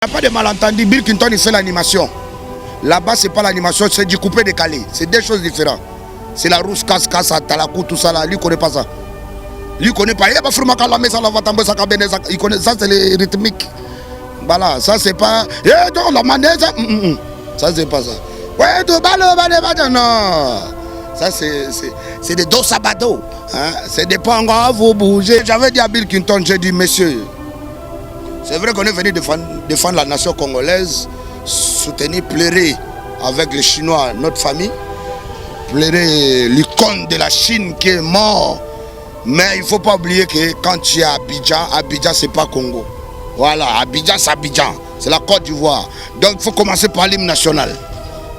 Il n'y a pas de malentendu. Bill Clinton il fait l'animation. Là-bas, c'est pas l'animation, c'est du coupé décalé. C'est deux choses différentes. C'est la rousse, casse, talakou, tout ça là. Lui, il ne connaît pas ça. Lui, il ne connaît pas. Il connaît ça, c'est les rythmiques. Voilà, ça, c'est pas. La manège. Ça, c'est pas ça. Ouais, non. Ça, c'est des dos sabado. Hein? C'est des pangos, vous bougez. J'avais dit à Bill Clinton, j'ai dit, monsieur. C'est vrai qu'on est venu défendre la nation congolaise, soutenir, pleurer avec les Chinois, notre famille, pleurer l'icône de la Chine qui est mort. Mais il ne faut pas oublier que quand tu es à Abidjan, Abidjan c'est pas Congo. Voilà, Abidjan c'est Abidjan, c'est la Côte d'Ivoire. Donc il faut commencer par l'hymne national.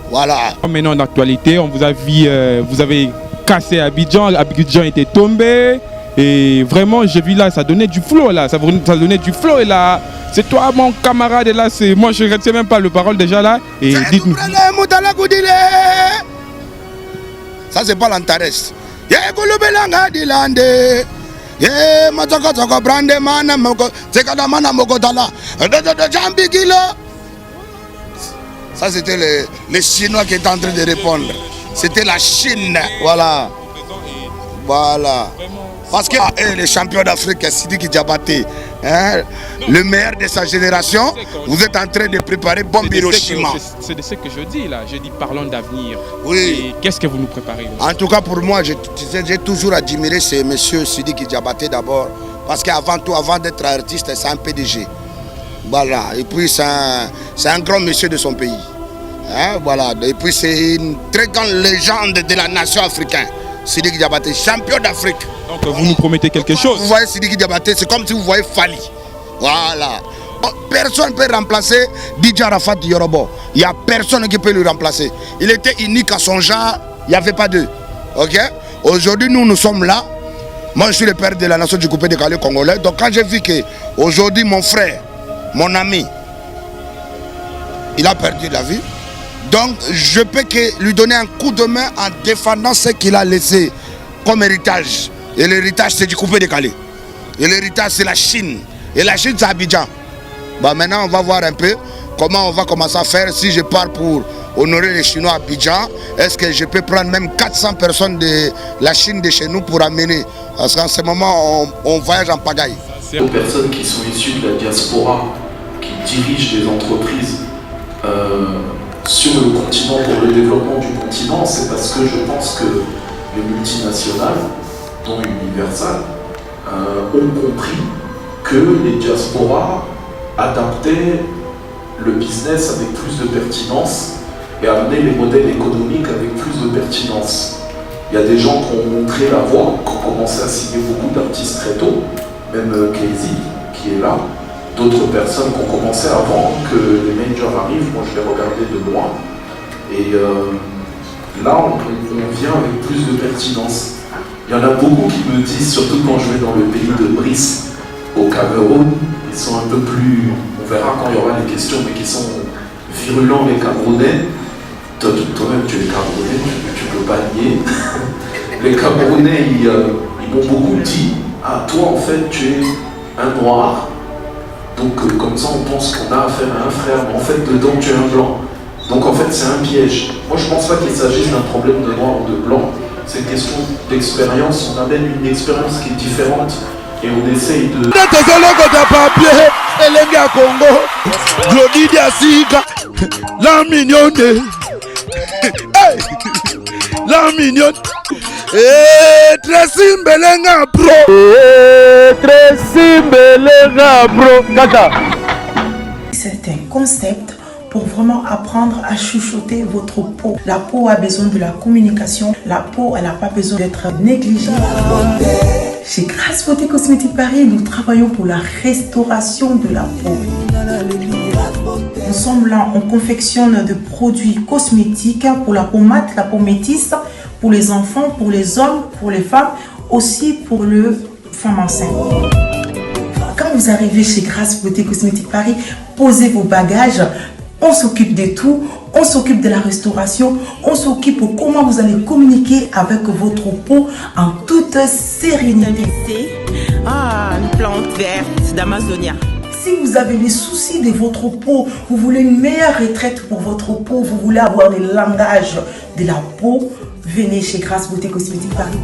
Voilà. Maintenant d'actualité, on vous a vu, vous avez cassé Abidjan, Abidjan était tombé. Et vraiment, j'ai vu là, ça donnait du flow là, ça donnait du flow et là, c'est toi mon camarade et là, c'est moi je ne retiens même pas le parole déjà là. Et dites-nous. Ça c'est pas l'Antares. Ça c'était les Chinois qui étaient en train de répondre. C'était la Chine, voilà. Voilà. Parce que les champions d'Afrique, Sidiki Diabaté, hein, le meilleur de sa génération, vous êtes en train de préparer bombe Hiroshima. C'est de ce que je dis là, je dis parlons d'avenir. Oui. Qu'est-ce que vous nous préparez? En tout cas pour moi, j'ai toujours admiré ce monsieur Sidiki Diabaté d'abord. Parce qu'avant tout, avant d'être artiste, c'est un PDG. Voilà. Et puis c'est un grand monsieur de son pays. Hein, voilà. Et puis c'est une très grande légende de la nation africaine. Sidiki Diabaté, champion d'Afrique. Donc vous nous promettez quelque chose. Vous voyez Sidiki Diabaté, c'est comme si vous voyez Fali. Voilà. Personne ne peut remplacer Didier Arafat Yorobo. Il n'y a personne qui peut le remplacer. Il était unique à son genre, il n'y avait pas d'eux. Ok? Aujourd'hui, nous sommes là. Moi, je suis le père de la nation du coupé décalé congolais. Donc quand j'ai vu que aujourd'hui mon frère, mon ami, il a perdu la vie. Donc, je peux que lui donner un coup de main en défendant ce qu'il a laissé comme héritage. Et l'héritage, c'est du coupé décalé. Et l'héritage, c'est la Chine. Et la Chine, c'est Abidjan. Bah, maintenant, on va voir un peu comment on va commencer à faire. Si je pars pour honorer les Chinois à Abidjan, est-ce que je peux prendre même 400 personnes de la Chine de chez nous pour amener? Parce qu'en ce moment, on voyage en pagaille. Aux personnes qui sont issues de la diaspora, qui dirigent des entreprises, sur le continent, pour le développement du continent, c'est parce que je pense que les multinationales, dont Universal, ont compris que les diasporas adaptaient le business avec plus de pertinence et amenaient les modèles économiques avec plus de pertinence. Il y a des gens qui ont montré la voie, qui ont commencé à signer beaucoup d'artistes très tôt, même Casey qui est là. D'autres personnes qui ont commencé avant que les majors arrivent, moi je les regardais de loin. Et là, on vient avec plus de pertinence. Il y en a beaucoup qui me disent, surtout quand je vais dans le pays de Brice, au Cameroun, ils sont un peu plus, on verra quand il y aura les questions, mais qui sont virulents les Camerounais. Toi-même tu es Camerounais, tu ne peux pas nier. Les Camerounais, ils m'ont beaucoup dit, ah toi en fait tu es un noir. Donc comme ça on pense qu'on a affaire à un frère, mais en fait dedans tu es un blanc. Donc en fait c'est un piège. Moi je pense pas qu'il s'agisse d'un problème de noir ou de blanc. C'est une question d'expérience. On amène une expérience qui est différente et on essaye de... La mignonne. La mignonne. Belenga bro. Belenga bro. Kaka. C'est un concept pour vraiment apprendre à chuchoter votre peau. La peau a besoin de la communication. La peau, elle n'a pas besoin d'être négligée. Chez Grace Beauté Cosmétique Paris, nous travaillons pour la restauration de la peau. Nous sommes là, on confectionne des produits cosmétiques pour la peau mate, la peau métisse, pour les enfants, pour les hommes, pour les femmes, aussi pour les femmes enceintes. Quand vous arrivez chez Grace Beauté Cosmétique Paris, posez vos bagages, on s'occupe de tout, on s'occupe de la restauration, on s'occupe de comment vous allez communiquer avec votre peau en toute sérénité. Ah, une plante verte d'Amazonia. Si vous avez les soucis de votre peau, vous voulez une meilleure retraite pour votre peau, vous voulez avoir le langage de la peau, venez chez Grâce Beauté Cosmétique Paris.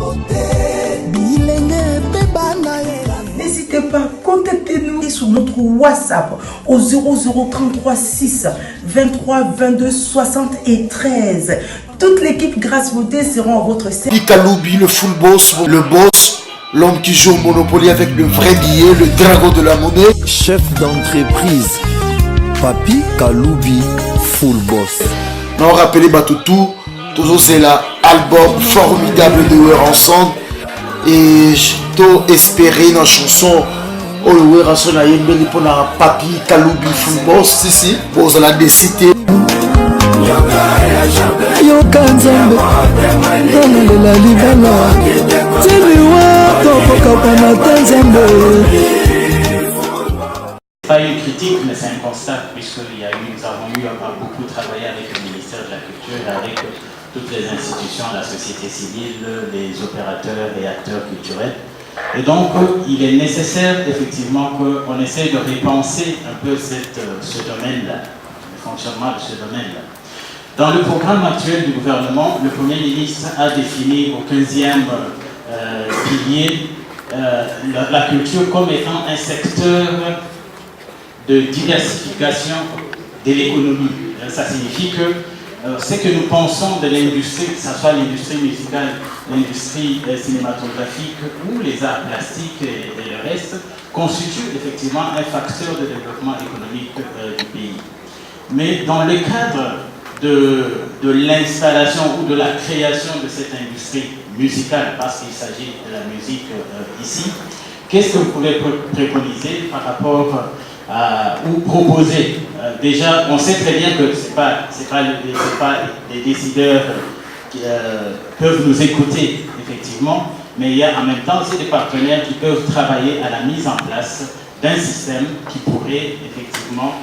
N'hésitez pas, contactez-nous sur notre WhatsApp au 0033 6 23 22 73. Toute l'équipe Grâce Beauté sera à votre service. Kaloubi, le full boss, l'homme qui joue au Monopoly avec le vrai billet, le dragon de la monnaie. Chef d'entreprise, Papi Kaloubi, full boss. Non, rappelez Batoutou, toujours c'est l'album formidable de eux ensemble. Et j'ai espéré une chanson. Oh, le Weranson a eu une pour la Papi Kaloubi, full boss. Si, pour la décider. Pas une critique, mais c'est un constat, puisque nous avons eu à beaucoup travailler avec le ministère de la Culture, avec toutes les institutions, la société civile, les opérateurs et acteurs culturels. Et donc, il est nécessaire effectivement qu'on essaye de repenser un peu ce domaine-là, le fonctionnement de ce domaine-là. Dans le programme actuel du gouvernement, le Premier ministre a défini au 15e pilier la culture comme étant un secteur de diversification de l'économie. Ça signifie que ce que nous pensons de l'industrie, que ce soit l'industrie musicale, l'industrie cinématographique ou les arts plastiques et le reste, constitue effectivement un facteur de développement économique du pays. Mais dans le cadre de l'installation ou de la création de cette industrie musicale, parce qu'il s'agit de la musique ici, qu'est-ce que vous pouvez préconiser par rapport ou proposer? Déjà, on sait très bien que ce n'est pas les décideurs qui peuvent nous écouter, effectivement, mais il y a en même temps aussi des partenaires qui peuvent travailler à la mise en place d'un système qui pourrait effectivement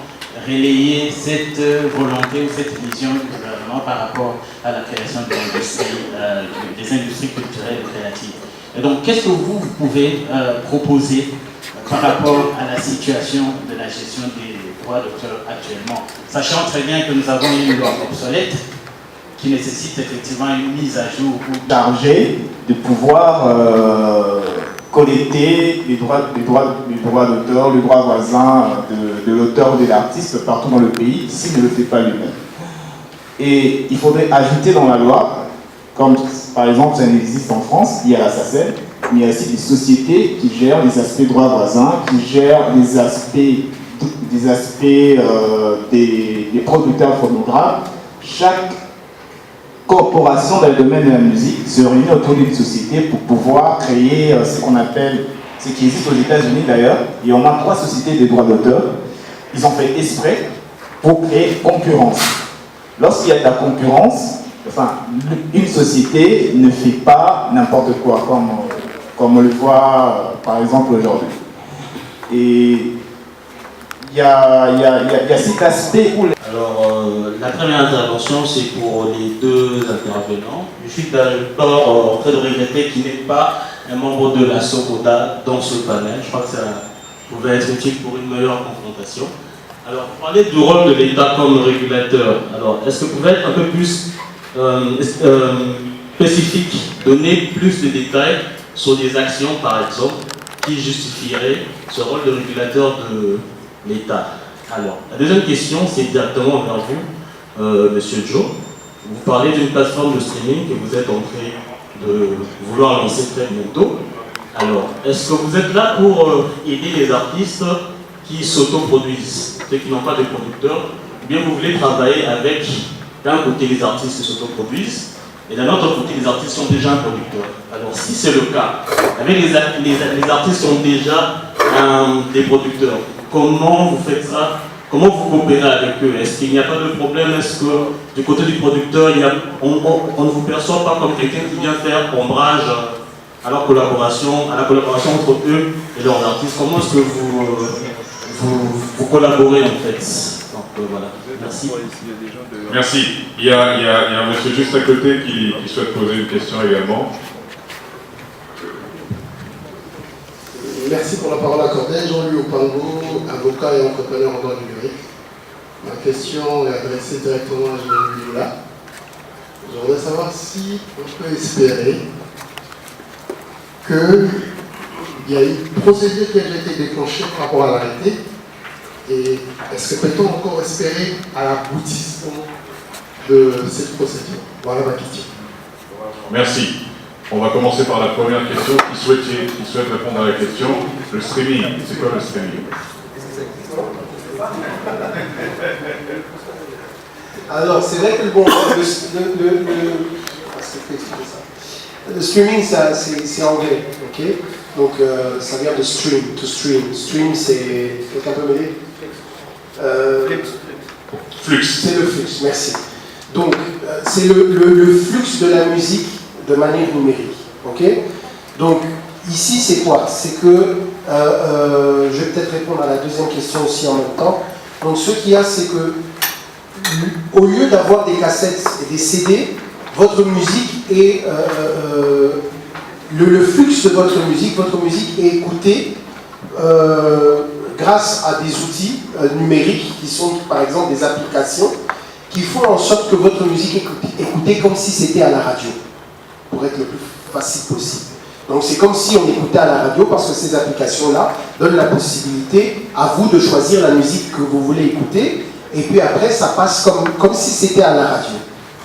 relayer cette volonté ou cette vision du gouvernement par rapport à la création de des industries culturelles et créatives. Et donc, qu'est-ce que vous pouvez proposer par rapport à la situation de la gestion des droits d'auteur actuellement, sachant très bien que nous avons une loi obsolète qui nécessite effectivement une mise à jour. Chargé de pouvoir collecter les droits d'auteur, le droit voisin de l'auteur ou de l'artiste partout dans le pays, s'il ne le fait pas lui-même. Et il faudrait ajouter dans la loi, comme par exemple ça existe en France, il y a la SACEM, mais il y a aussi des sociétés qui gèrent les aspects droits voisins, qui gèrent les aspects des producteurs phonographes. Chaque corporation dans le domaine de la musique se réunit autour d'une société pour pouvoir créer ce qu'on appelle, ce qui existe aux États-Unis d'ailleurs, il y a au moins 3 sociétés de droits d'auteur. Ils ont fait exprès pour créer concurrence. Lorsqu'il y a de la concurrence, enfin, une société ne fait pas n'importe quoi, comme on le voit par exemple aujourd'hui. Et il y a cet aspect où... Alors, la première intervention, c'est pour les 2 intervenants. Je suis d'abord en train de regretter qu'il n'y ait pas un membre de la SOCOTA dans ce panel. Je crois que ça pouvait être utile pour une meilleure confrontation. Alors, vous parlez du rôle de l'État comme régulateur. Alors, est-ce que vous pouvez être un peu plus spécifique, donner plus de détails sur des actions, par exemple, qui justifieraient ce rôle de régulateur de l'État? Alors, la deuxième question, c'est directement vers vous, Monsieur Joe. Vous parlez d'une plateforme de streaming que vous êtes en train de vouloir lancer très bientôt. Alors, est-ce que vous êtes là pour aider les artistes qui s'autoproduisent, ceux qui n'ont pas de producteurs, ou bien vous voulez travailler avec, d'un côté, les artistes qui s'autoproduisent, et d'un autre côté, les artistes sont déjà un producteur? Alors, si c'est le cas, avec les artistes sont déjà des producteurs, comment vous faites ça? Comment vous coopérez avec eux? Est-ce qu'il n'y a pas de problème? Est-ce que du côté du producteur, on ne vous perçoit pas comme quelqu'un qui vient faire ombrage à la collaboration entre eux et leurs artistes? Comment est-ce que vous collaborez en fait? Donc voilà, merci. Merci. Il y a un monsieur juste à côté qui souhaite poser une question également. Merci pour la parole accordée. Jean-Louis Opango, avocat et entrepreneur en droit numérique. Ma question est adressée directement à Jean-Louis Loula. Je voudrais savoir si on peut espérer qu'il y a une procédure qui a déjà été déclenchée par rapport à l'arrêté. Et est-ce que peut-on encore espérer à l'aboutissement de cette procédure? Voilà ma question. Merci. On va commencer par la première question. Qui souhaite répondre à la question? Le streaming, c'est quoi le streaming? Alors, c'est vrai que bon, le streaming, c'est anglais, ok? Donc, ça vient de stream, to stream. Stream, c'est... Quelqu'un peut m'aider? Flux. C'est le flux, merci. Donc, c'est le flux de la musique de manière numérique, ok? Donc, ici, c'est quoi? C'est que, je vais peut-être répondre à la deuxième question aussi en même temps. Donc, ce qu'il y a, c'est que, au lieu d'avoir des cassettes et des CD, votre musique est, le flux de votre musique est écouté grâce à des outils numériques qui sont, par exemple, des applications qui font en sorte que votre musique est écoutée comme si c'était à la radio, pour être le plus facile possible. Donc c'est comme si on écoutait à la radio parce que ces applications-là donnent la possibilité à vous de choisir la musique que vous voulez écouter et puis après ça passe comme si c'était à la radio.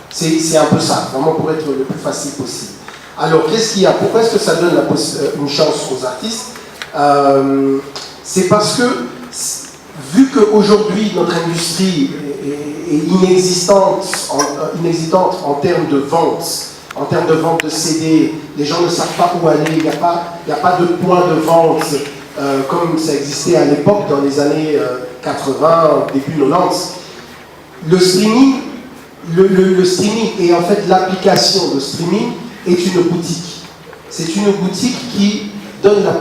C'est un peu ça, vraiment pour être le plus facile possible. Alors qu'est-ce qu'il y a? Pourquoi est-ce que ça donne une chance aux artistes? C'est parce que vu qu'aujourd'hui notre industrie est inexistante en termes de vente, en termes de vente de CD, les gens ne savent pas où aller, il n'y a pas de point de vente comme ça existait à l'époque dans les années 80, début 90. Le streaming, le streaming et en fait l'application de streaming est une boutique. C'est une boutique qui donne la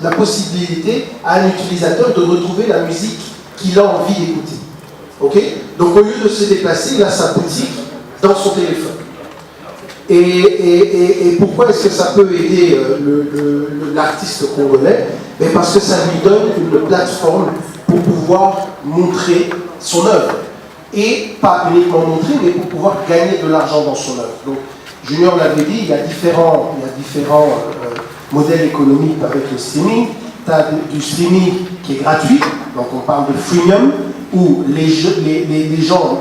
possibilité, à un utilisateur de retrouver la musique qu'il a envie d'écouter. Ok? Donc au lieu de se déplacer, il a sa boutique dans son téléphone. Et pourquoi est-ce que ça peut aider l'artiste congolais? Parce que ça lui donne une plateforme pour pouvoir montrer son œuvre. Et pas uniquement montrer, mais pour pouvoir gagner de l'argent dans son œuvre. Donc, Junior l'avait dit, il y a différents modèles économiques avec le streaming. Tu as du streaming qui est gratuit, donc on parle de freemium, où les gens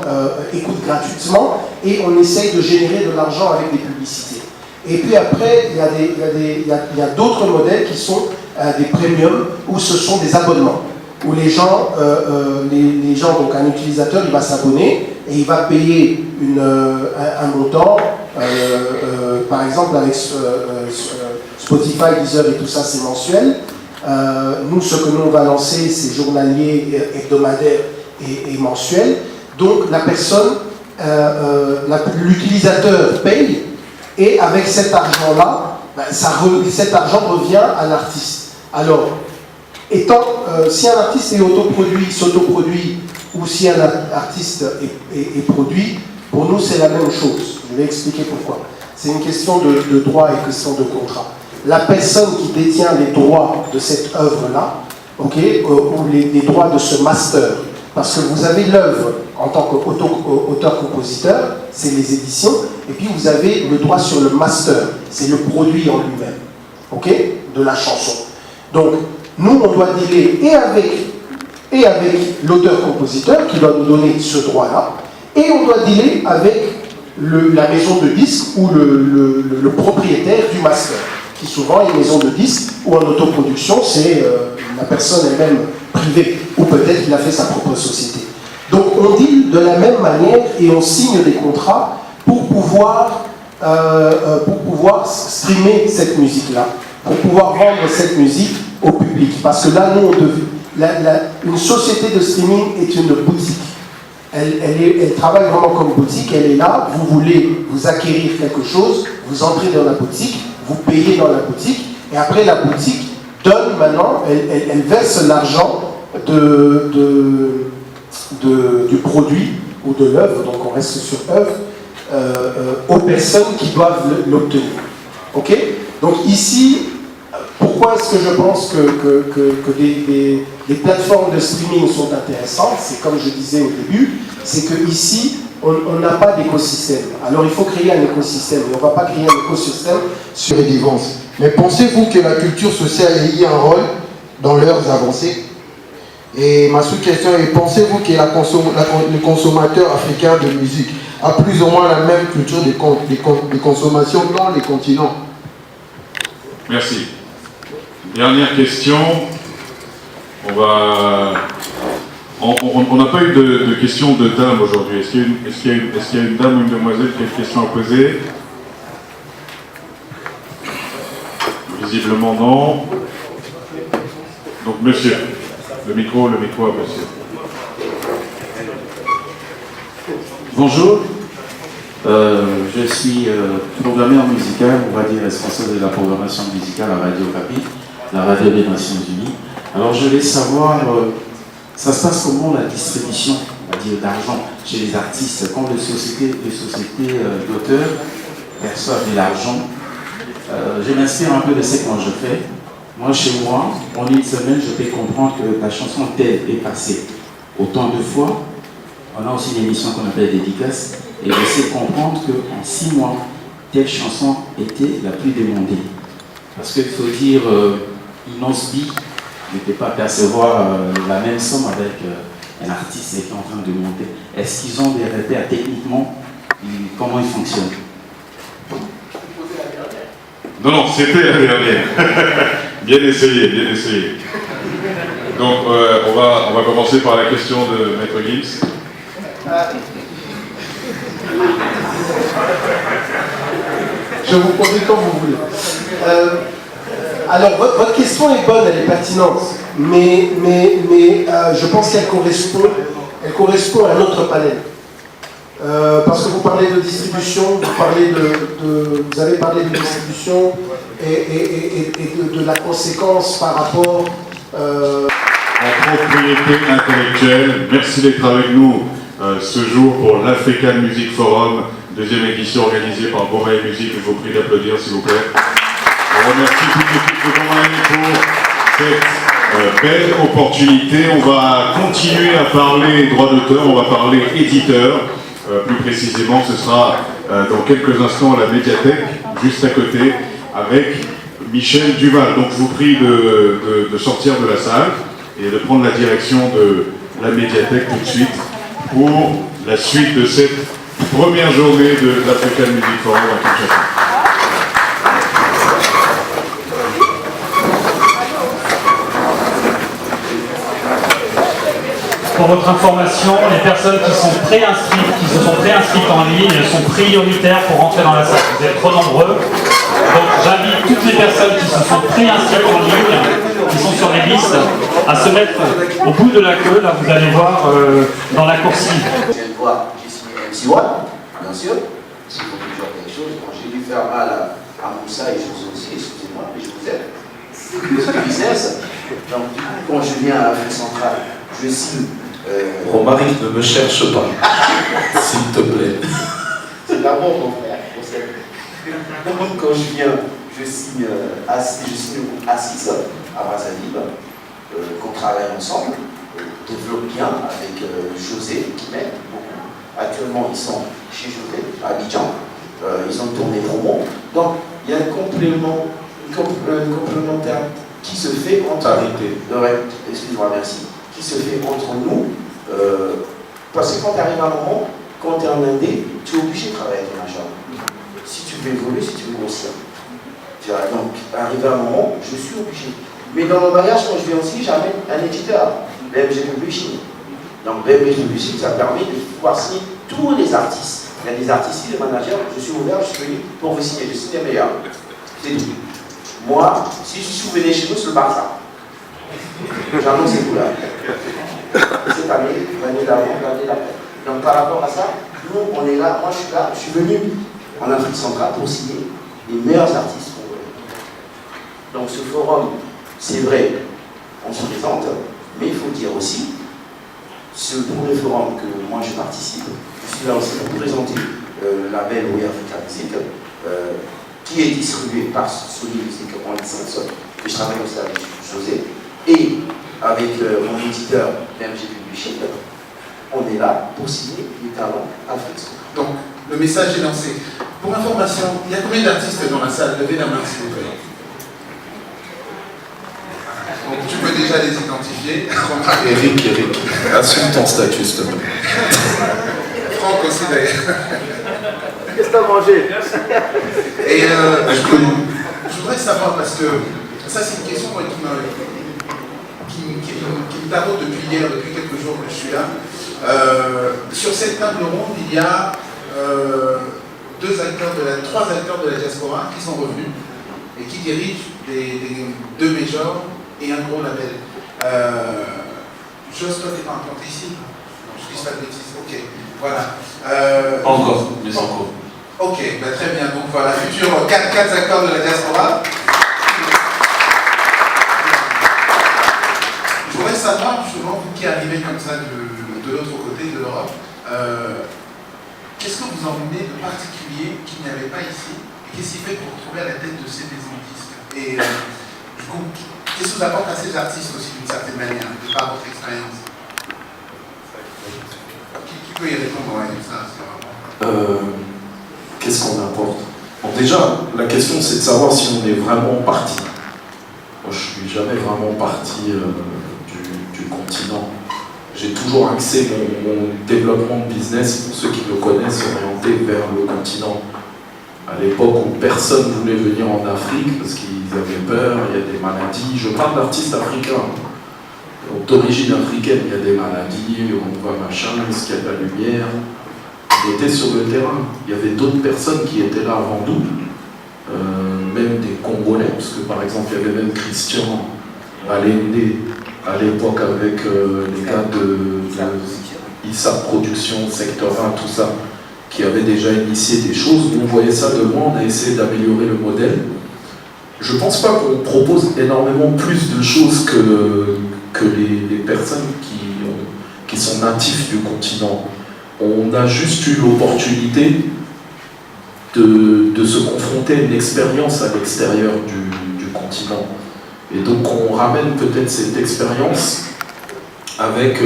écoutent gratuitement et on essaye de générer de l'argent avec des publicités. Et puis après, il y a d'autres modèles qui sont des premiums, où ce sont des abonnements, où les gens, donc un utilisateur, il va s'abonner et il va payer un montant, par exemple avec Spotify, Deezer et tout ça, c'est mensuel. Nous, ce que nous on va lancer, c'est journalier, hebdomadaire et mensuel. Donc la personne, l'utilisateur paye et avec cet argent-là, cet argent revient à l'artiste. Alors, si un artiste s'autoproduit ou si un artiste est produit, pour nous c'est la même chose. Je vais expliquer pourquoi. C'est une question de droit et question de contrat. La personne qui détient les droits de cette œuvre-là, ou les droits de ce master, parce que vous avez l'œuvre en tant qu'auteur-compositeur, c'est les éditions, et puis vous avez le droit sur le master, c'est le produit en lui-même, de la chanson. Donc, nous, on doit dealer et avec l'auteur-compositeur qui doit nous donner ce droit-là, et on doit dealer avec la maison de disques ou le propriétaire du master, qui souvent est une maison de disques ou en autoproduction, c'est la personne elle-même privée, ou peut-être qu'il a fait sa propre société. Donc on deal de la même manière et on signe des contrats pour pouvoir streamer cette musique-là, pour pouvoir vendre cette musique au public. Parce que là, nous, une société de streaming est une boutique. Elle travaille vraiment comme boutique, elle est là, vous voulez vous acquérir quelque chose, vous entrez dans la boutique, vous payez dans la boutique, et après la boutique donne maintenant, elle verse l'argent du produit ou de l'œuvre, donc on reste sur œuvre, aux personnes qui doivent l'obtenir. Ok? Donc ici, Pourquoi est-ce que je pense que les plateformes de streaming sont intéressantes? C'est comme je disais au début, c'est qu'ici, on n'a pas d'écosystème. Alors il faut créer un écosystème, et on ne va pas créer un écosystème sur les dépenses. Mais pensez-vous que la culture sociale ait eu un rôle dans leurs avancées? Et ma sous-question est, pensez-vous que le consommateur africain de musique a plus ou moins la même culture de consommation dans les continents? Merci. Dernière question. On n'a pas eu de questions de dames aujourd'hui. Est-ce qu'il y a une dame ou une demoiselle qui a une question à poser? Visiblement non. Donc monsieur, le micro à monsieur. Bonjour, je suis programmeur musical, on va dire responsable de la programmation musicale à Radio Capi, la radio des Nations Unies. Alors je voulais savoir, ça se passe comment la distribution, on va dire, d'argent chez les artistes, quand les sociétés d'auteurs perçoivent de l'argent. Je m'inspire un peu de ce que moi je fais. Moi, chez moi, en une semaine, je peux comprendre que la chanson telle est passée autant de fois. On a aussi une émission qu'on appelle Dédicace. Et je sais comprendre qu'en 6 mois, telle chanson était la plus demandée. Parce qu'il faut dire, Inosbi ne peut pas percevoir la même somme avec un artiste qui est en train de monter. Est-ce qu'ils ont des repères techniquement? Comment ils fonctionnent? Non, c'était la dernière. Bien essayé, bien essayé. Donc, on va commencer par la question de Maître Gims. Je vous pose quand vous voulez. Alors, votre question est bonne, elle est pertinente, mais je pense qu'elle correspond à un autre panel. Parce que vous parlez de distribution, vous avez parlé de distribution et de la conséquence par rapport en propriété intellectuelle. Merci d'être avec nous ce jour pour l'African Music Forum, deuxième édition organisée par Boraï Music. Je vous prie d'applaudir s'il vous plaît. On remercie toute l'équipe de Boraï pour cette belle opportunité. On va continuer à parler droit d'auteur, on va parler éditeur. Plus précisément, ce sera dans quelques instants à la médiathèque, juste à côté, avec Michel Duval. Donc je vous prie de sortir de la salle et de prendre la direction de la médiathèque tout de suite pour la suite de cette première journée de l'African Music Forum à Kinshasa. Pour votre information, les personnes qui sont se sont préinscrites en ligne sont prioritaires pour rentrer dans la salle. Vous êtes trop nombreux. Donc j'invite toutes les personnes qui se sont préinscrites en ligne, qui sont sur les listes, à se mettre au bout de la queue. Là, vous allez voir dans la coursive. Je viens de voir, j'ai signé MC1, bien sûr. S'il faut toujours quelque chose. Quand j'ai dû faire mal à Moussa et je vous aussi, excusez-moi, mais je vous aime. C'est du business. Donc, quand je viens à l'Afrique centrale, je signe. Romaric, ne me cherche pas, s'il te plaît. C'est d'abord mon frère. Donc, quand je viens, je signe Assis à Brazzaville, qu'on travaille ensemble, développe bien avec José, qui m'aide beaucoup. Actuellement, ils sont chez José, à Abidjan. Ils ont tourné Roman. Donc, il y a une complémentaire qui se fait entre... Excuse-moi, merci. Qui se fait entre nous, parce que quand tu arrives à un moment, quand tu es en indé, tu es obligé de travailler avec ton agent. Si tu veux évoluer, si tu veux grossir. Donc, arrivé à un moment, je suis obligé. Mais dans mon bagage, quand je viens aussi, j'amène un éditeur, BMG Publishing. Donc, BMG Publishing, ça permet de pouvoir signer tous les artistes. Il y a des artistes, des managers, je suis ouvert, je suis venu pour vous signer, je signe les meilleurs. C'est tout. Moi, si je suis venu chez nous, c'est le Barça. J'annonce ces coups-là. Cette année, l'année d'avant, l'année d'après. Donc par rapport à ça, nous on est là, moi je suis là, je suis venu en Afrique centrale pour signer les meilleurs artistes congolais. Donc ce forum, c'est vrai, on se présente, mais il faut dire aussi, ce premier forum que moi je participe, je suis là aussi pour présenter le label We Africa Music, qui est distribué par Sony Music en licence, Et je travaille aussi avec José. Et avec mon éditeur MG Publishing, on est là pour signer les talents africains. Donc, le message est lancé. Pour information, il y a combien d'artistes dans la salle? Levez la main, s'il vous plaît. Donc, tu peux déjà les identifier. Eric, assume ton statut, s'il te plaît. Franck aussi, d'ailleurs. Qu'est-ce que tu as mangé? Et je voudrais savoir, parce que ça, c'est une question qui me taraude depuis hier, depuis quelques jours que je suis là. Sur cette table ronde, il y a trois acteurs de la diaspora qui sont revenus et qui dirigent deux majors et un gros label. Joss, toi, tu n'es pas implanté ici? Non, je dis pas de bêtises. Ok, voilà. Pas encore, mais en cours. Ok, bah très bien. Donc voilà, futur 4 acteurs de la diaspora. Je voudrais savoir, justement, vous qui arrivez comme ça de l'autre côté de l'Europe, qu'est-ce que vous emmenez de particulier qu'il n'y avait pas ici? Et qu'est-ce qui fait que vous retrouvez à la tête de ces maisons de disques? Et du coup, qu'est-ce que vous apporte à ces artistes aussi d'une certaine manière, de par votre expérience? Qui peut y répondre? Ouais, ça, c'est vraiment... Qu'est-ce qu'on apporte? Bon, déjà, la question c'est de savoir si on est vraiment parti. Moi, je suis jamais vraiment parti du continent. J'ai toujours axé mon développement de business, pour ceux qui me connaissent, orienté vers le continent. À l'époque où personne ne voulait venir en Afrique parce qu'ils avaient peur, il y a des maladies. Je parle d'artistes africains. D'origine africaine, il y a des maladies, on voit machin, est-ce qu'il y a de la lumière? On était sur le terrain. Il y avait d'autres personnes qui étaient là avant nous, même des Congolais, parce que par exemple, il y avait même Christian Alende à l'époque avec les gars de Issa Production, Secteur 1, tout ça, qui avaient déjà initié des choses. On voyait ça de loin, on a essayé d'améliorer le modèle. Je ne pense pas qu'on propose énormément plus de choses que les personnes qui sont natifs du continent. On a juste eu l'opportunité de se confronter à une expérience à l'extérieur du continent. Et donc on ramène peut-être cette expérience avec,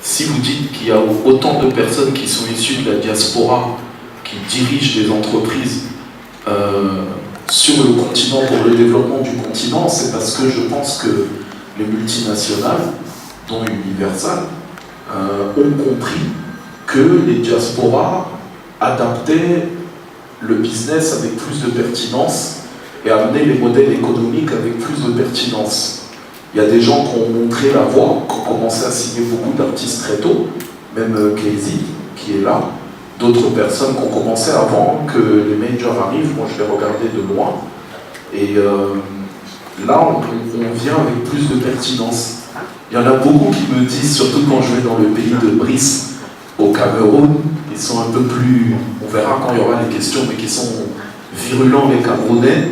si vous dites qu'il y a autant de personnes qui sont issues de la diaspora, qui dirigent des entreprises sur le continent pour le développement du continent, c'est parce que je pense que les multinationales, dont Universal, ont compris que les diasporas adaptaient le business avec plus de pertinence et amenaient les modèles économiques avec plus de pertinence. Il y a des gens qui ont montré la voie, qui ont commencé à signer beaucoup d'artistes très tôt, même Casey qui est là, d'autres personnes qui ont commencé avant que les majors arrivent. Moi je les regardais de loin et là on vient avec plus de pertinence. Il y en a beaucoup qui me disent, surtout quand je vais dans le pays de Brice, au Cameroun, ils sont un peu plus, on verra quand il y aura les questions, mais qui sont virulents les Camerounais.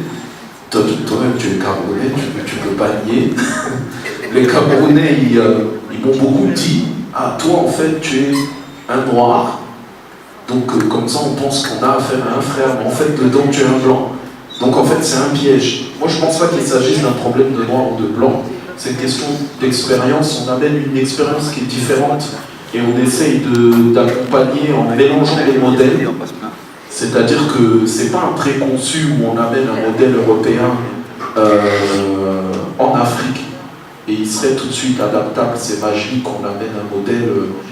Toi-même tu es Camerounais, tu peux pas nier. Les Camerounais, ils m'ont beaucoup dit, ah toi en fait tu es un noir, donc comme ça on pense qu'on a affaire à un frère, mais en fait dedans tu es un blanc. Donc en fait c'est un piège. Moi je pense pas qu'il s'agisse d'un problème de noir ou de blanc, c'est une question d'expérience, on amène une expérience qui est différente. Et on essaye d'accompagner en mélangeant les modèles. C'est-à-dire que ce n'est pas un préconçu où on amène un modèle européen en Afrique et il serait tout de suite adaptable. C'est magique qu'on amène un modèle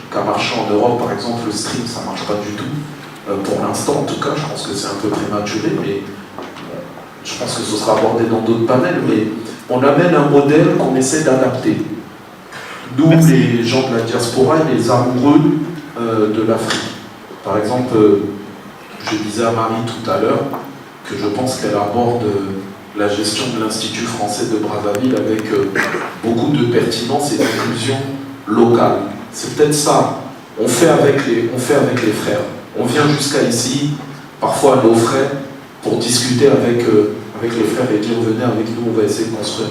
qui a marché en Europe. Par exemple, le stream, ça ne marche pas du tout. Pour l'instant, en tout cas, je pense que c'est un peu prématuré, mais je pense que ce sera abordé dans d'autres panels. Mais on amène un modèle qu'on essaie d'adapter. Nous, les gens de la diaspora et les amoureux de l'Afrique. Par exemple, je disais à Marie tout à l'heure que je pense qu'elle aborde la gestion de l'Institut français de Brazzaville avec beaucoup de pertinence et d'inclusion locale. C'est peut-être ça. On fait avec les frères. On vient jusqu'à ici, parfois à nos frais, pour discuter avec les frères et dire venez avec nous, on va essayer de construire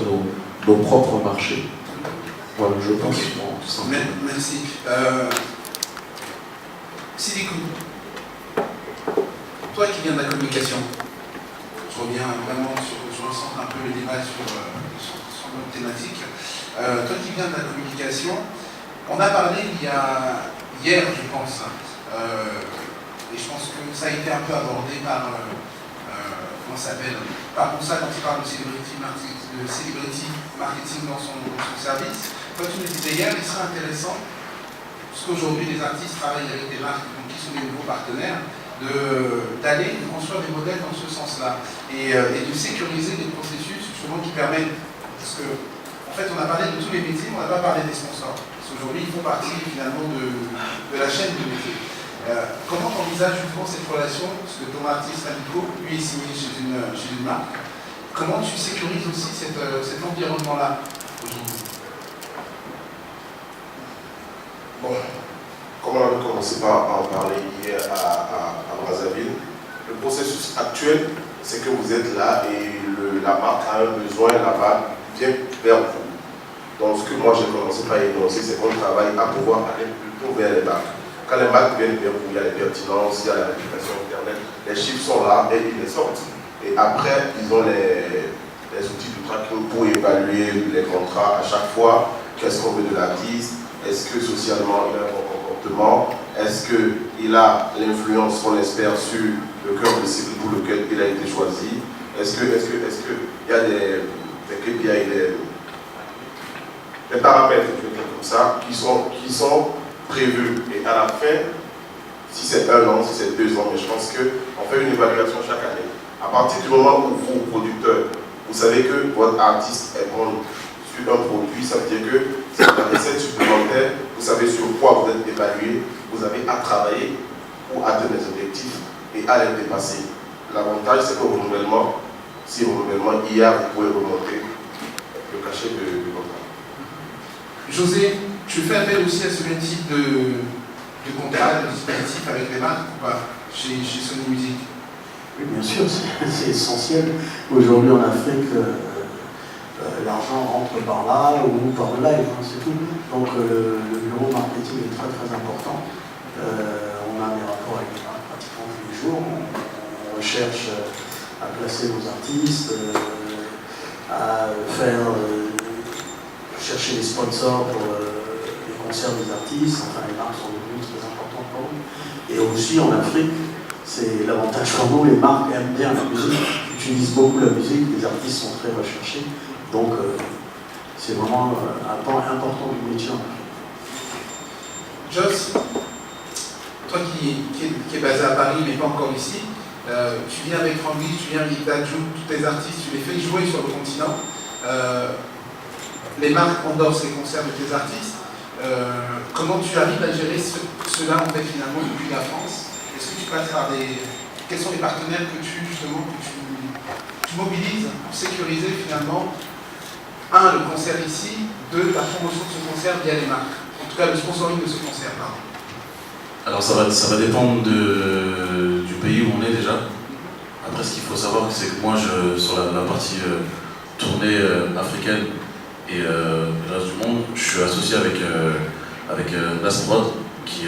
nos propres marchés. Voilà, je pense. Okay. Merci. Sidikou, toi qui viens de la communication, je reviens vraiment je recentre un peu le débat sur notre thématique. Toi qui viens de la communication, on a parlé hier, je pense, et je pense que ça a été un peu abordé par, comment ça s'appelle, par Moussa quand il parle de celebrity marketing dans son service. Toi tu nous disais hier, il serait intéressant, parce qu'aujourd'hui les artistes travaillent avec des marques qui sont des nouveaux partenaires, d'aller construire des modèles dans ce sens-là et de sécuriser des processus justement qui permettent, parce que en fait on a parlé de tous les métiers, mais on n'a pas parlé des sponsors, parce qu'aujourd'hui ils font partie finalement de la chaîne de métiers. Comment tu envisages justement cette relation, parce que ton artiste Nico, lui est signé chez une marque, comment tu sécurises aussi cet environnement-là aujourd'hui? Bon, comme on avait commencé par en parler hier à Brazzaville, le processus actuel, c'est que vous êtes là et la marque a un besoin, la marque vient vers vous. Donc ce que moi j'ai commencé par énoncer, c'est qu'on travaille à pouvoir aller plutôt vers les marques. Quand les marques viennent vers vous, il y a les pertinences, il y a la réputation internet, les chiffres sont là et ils les sortent. Et après, ils ont les outils de tracking pour évaluer les contrats à chaque fois. Qu'est-ce qu'on veut de l'artiste? Est-ce que socialement il a un bon comportement? Est-ce qu'il a l'influence qu'on espère sur le cœur de cible pour lequel il a été choisi? Est-ce qu'il y a des KPI, des paramètres comme ça qui sont prévus? Et à la fin, si c'est 1 an, si c'est 2 ans, mais je pense qu'on fait une évaluation chaque année. À partir du moment où vous, producteur, vous savez que votre artiste est bon sur un produit, ça veut dire que c'est une recette supplémentaire, vous savez sur quoi vous êtes évalué, vous avez à travailler pour atteindre les objectifs et à les dépasser. L'avantage, c'est qu'au renouvellement, si renouvellement il y a, vous pouvez remonter le cachet de contrat. José, tu fais appel aussi à ce même type de contrat, de dispositif avec les marques ou pas chez Sony Music? Oui, bien sûr, c'est essentiel. Aujourd'hui en Afrique, l'argent rentre par là ou par le live, hein, c'est tout. Donc le bureau marketing est très très important. On a des rapports avec les marques pratiquement tous les jours. On recherche à placer nos artistes, à chercher des sponsors pour les concerts des artistes. Enfin, les marques sont devenues très importantes pour nous. Et aussi en Afrique, c'est l'avantage pour nous, les marques aiment bien la musique, utilisent beaucoup la musique, les artistes sont très recherchés. Donc c'est vraiment un pan important du métier. Joss, toi qui est basé à Paris mais pas encore ici, tu viens avec Randy, tu viens avec Dadju, tous tes artistes, tu les fais jouer sur le continent. Les marques endorsent les concerts de tes artistes. Comment tu arrives à gérer cela en fait finalement depuis la France? Est-ce que tu passes par quels sont les partenaires que tu mobilises pour sécuriser finalement, 1, le concert ici, 2, la promotion de ce concert via les marques, en tout cas le sponsoring de ce concert, pardon. Alors ça va dépendre du pays où on est déjà. Après ce qu'il faut savoir, c'est que moi sur la partie tournée africaine et le reste du monde, je suis associé avec Nasprod qui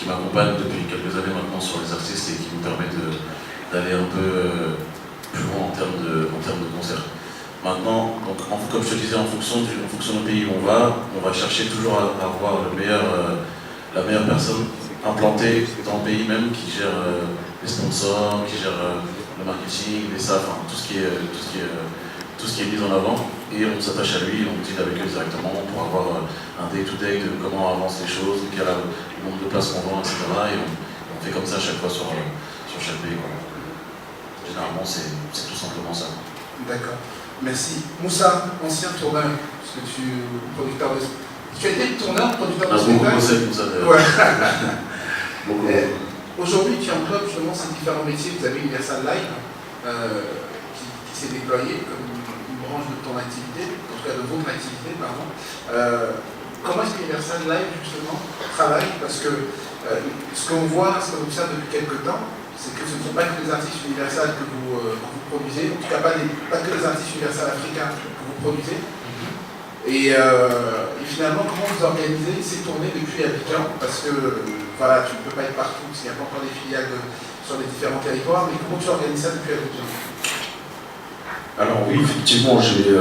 m'accompagne depuis quelques années maintenant sur les artistes et qui nous permet d'aller un peu plus loin en termes de concert. Maintenant, donc, comme je te disais, en fonction du pays où on va chercher toujours à avoir la meilleure personne implantée dans le pays même qui gère les sponsors, qui gère le marketing, les SAF, enfin, tout ce qui est mis en avant. Et on s'attache à lui, on deal avec eux directement pour avoir un day-to-day de comment avancent les choses, quel est le nombre de places qu'on vend, etc. Et on fait comme ça à chaque fois sur chaque pays. Quoi. Généralement, c'est tout simplement ça. D'accord. Merci. Moussa, ancien tourneur, parce que producteur de... Tu as été tourneur, producteur de spectacle? Ouais. Aujourd'hui, tu englobes justement ces différents métiers. Vous avez Universal Live, qui s'est déployé comme une branche de ton activité, en tout cas de votre activité, pardon. Comment est-ce qu'Universal Live, justement, travaille? Parce que ce qu'on voit, ce qu'on observe depuis quelques temps, c'est que ce ne sont pas que les artistes universels que vous produisez, en tout cas pas que les artistes universels africains que vous produisez. Et finalement, comment vous organisez ces tournées depuis Abidjan? Parce que voilà, tu ne peux pas être partout, parce qu'il n'y a pas encore des filiales sur les différents territoires, mais comment tu organises ça depuis Abidjan? Alors oui, effectivement, j'ai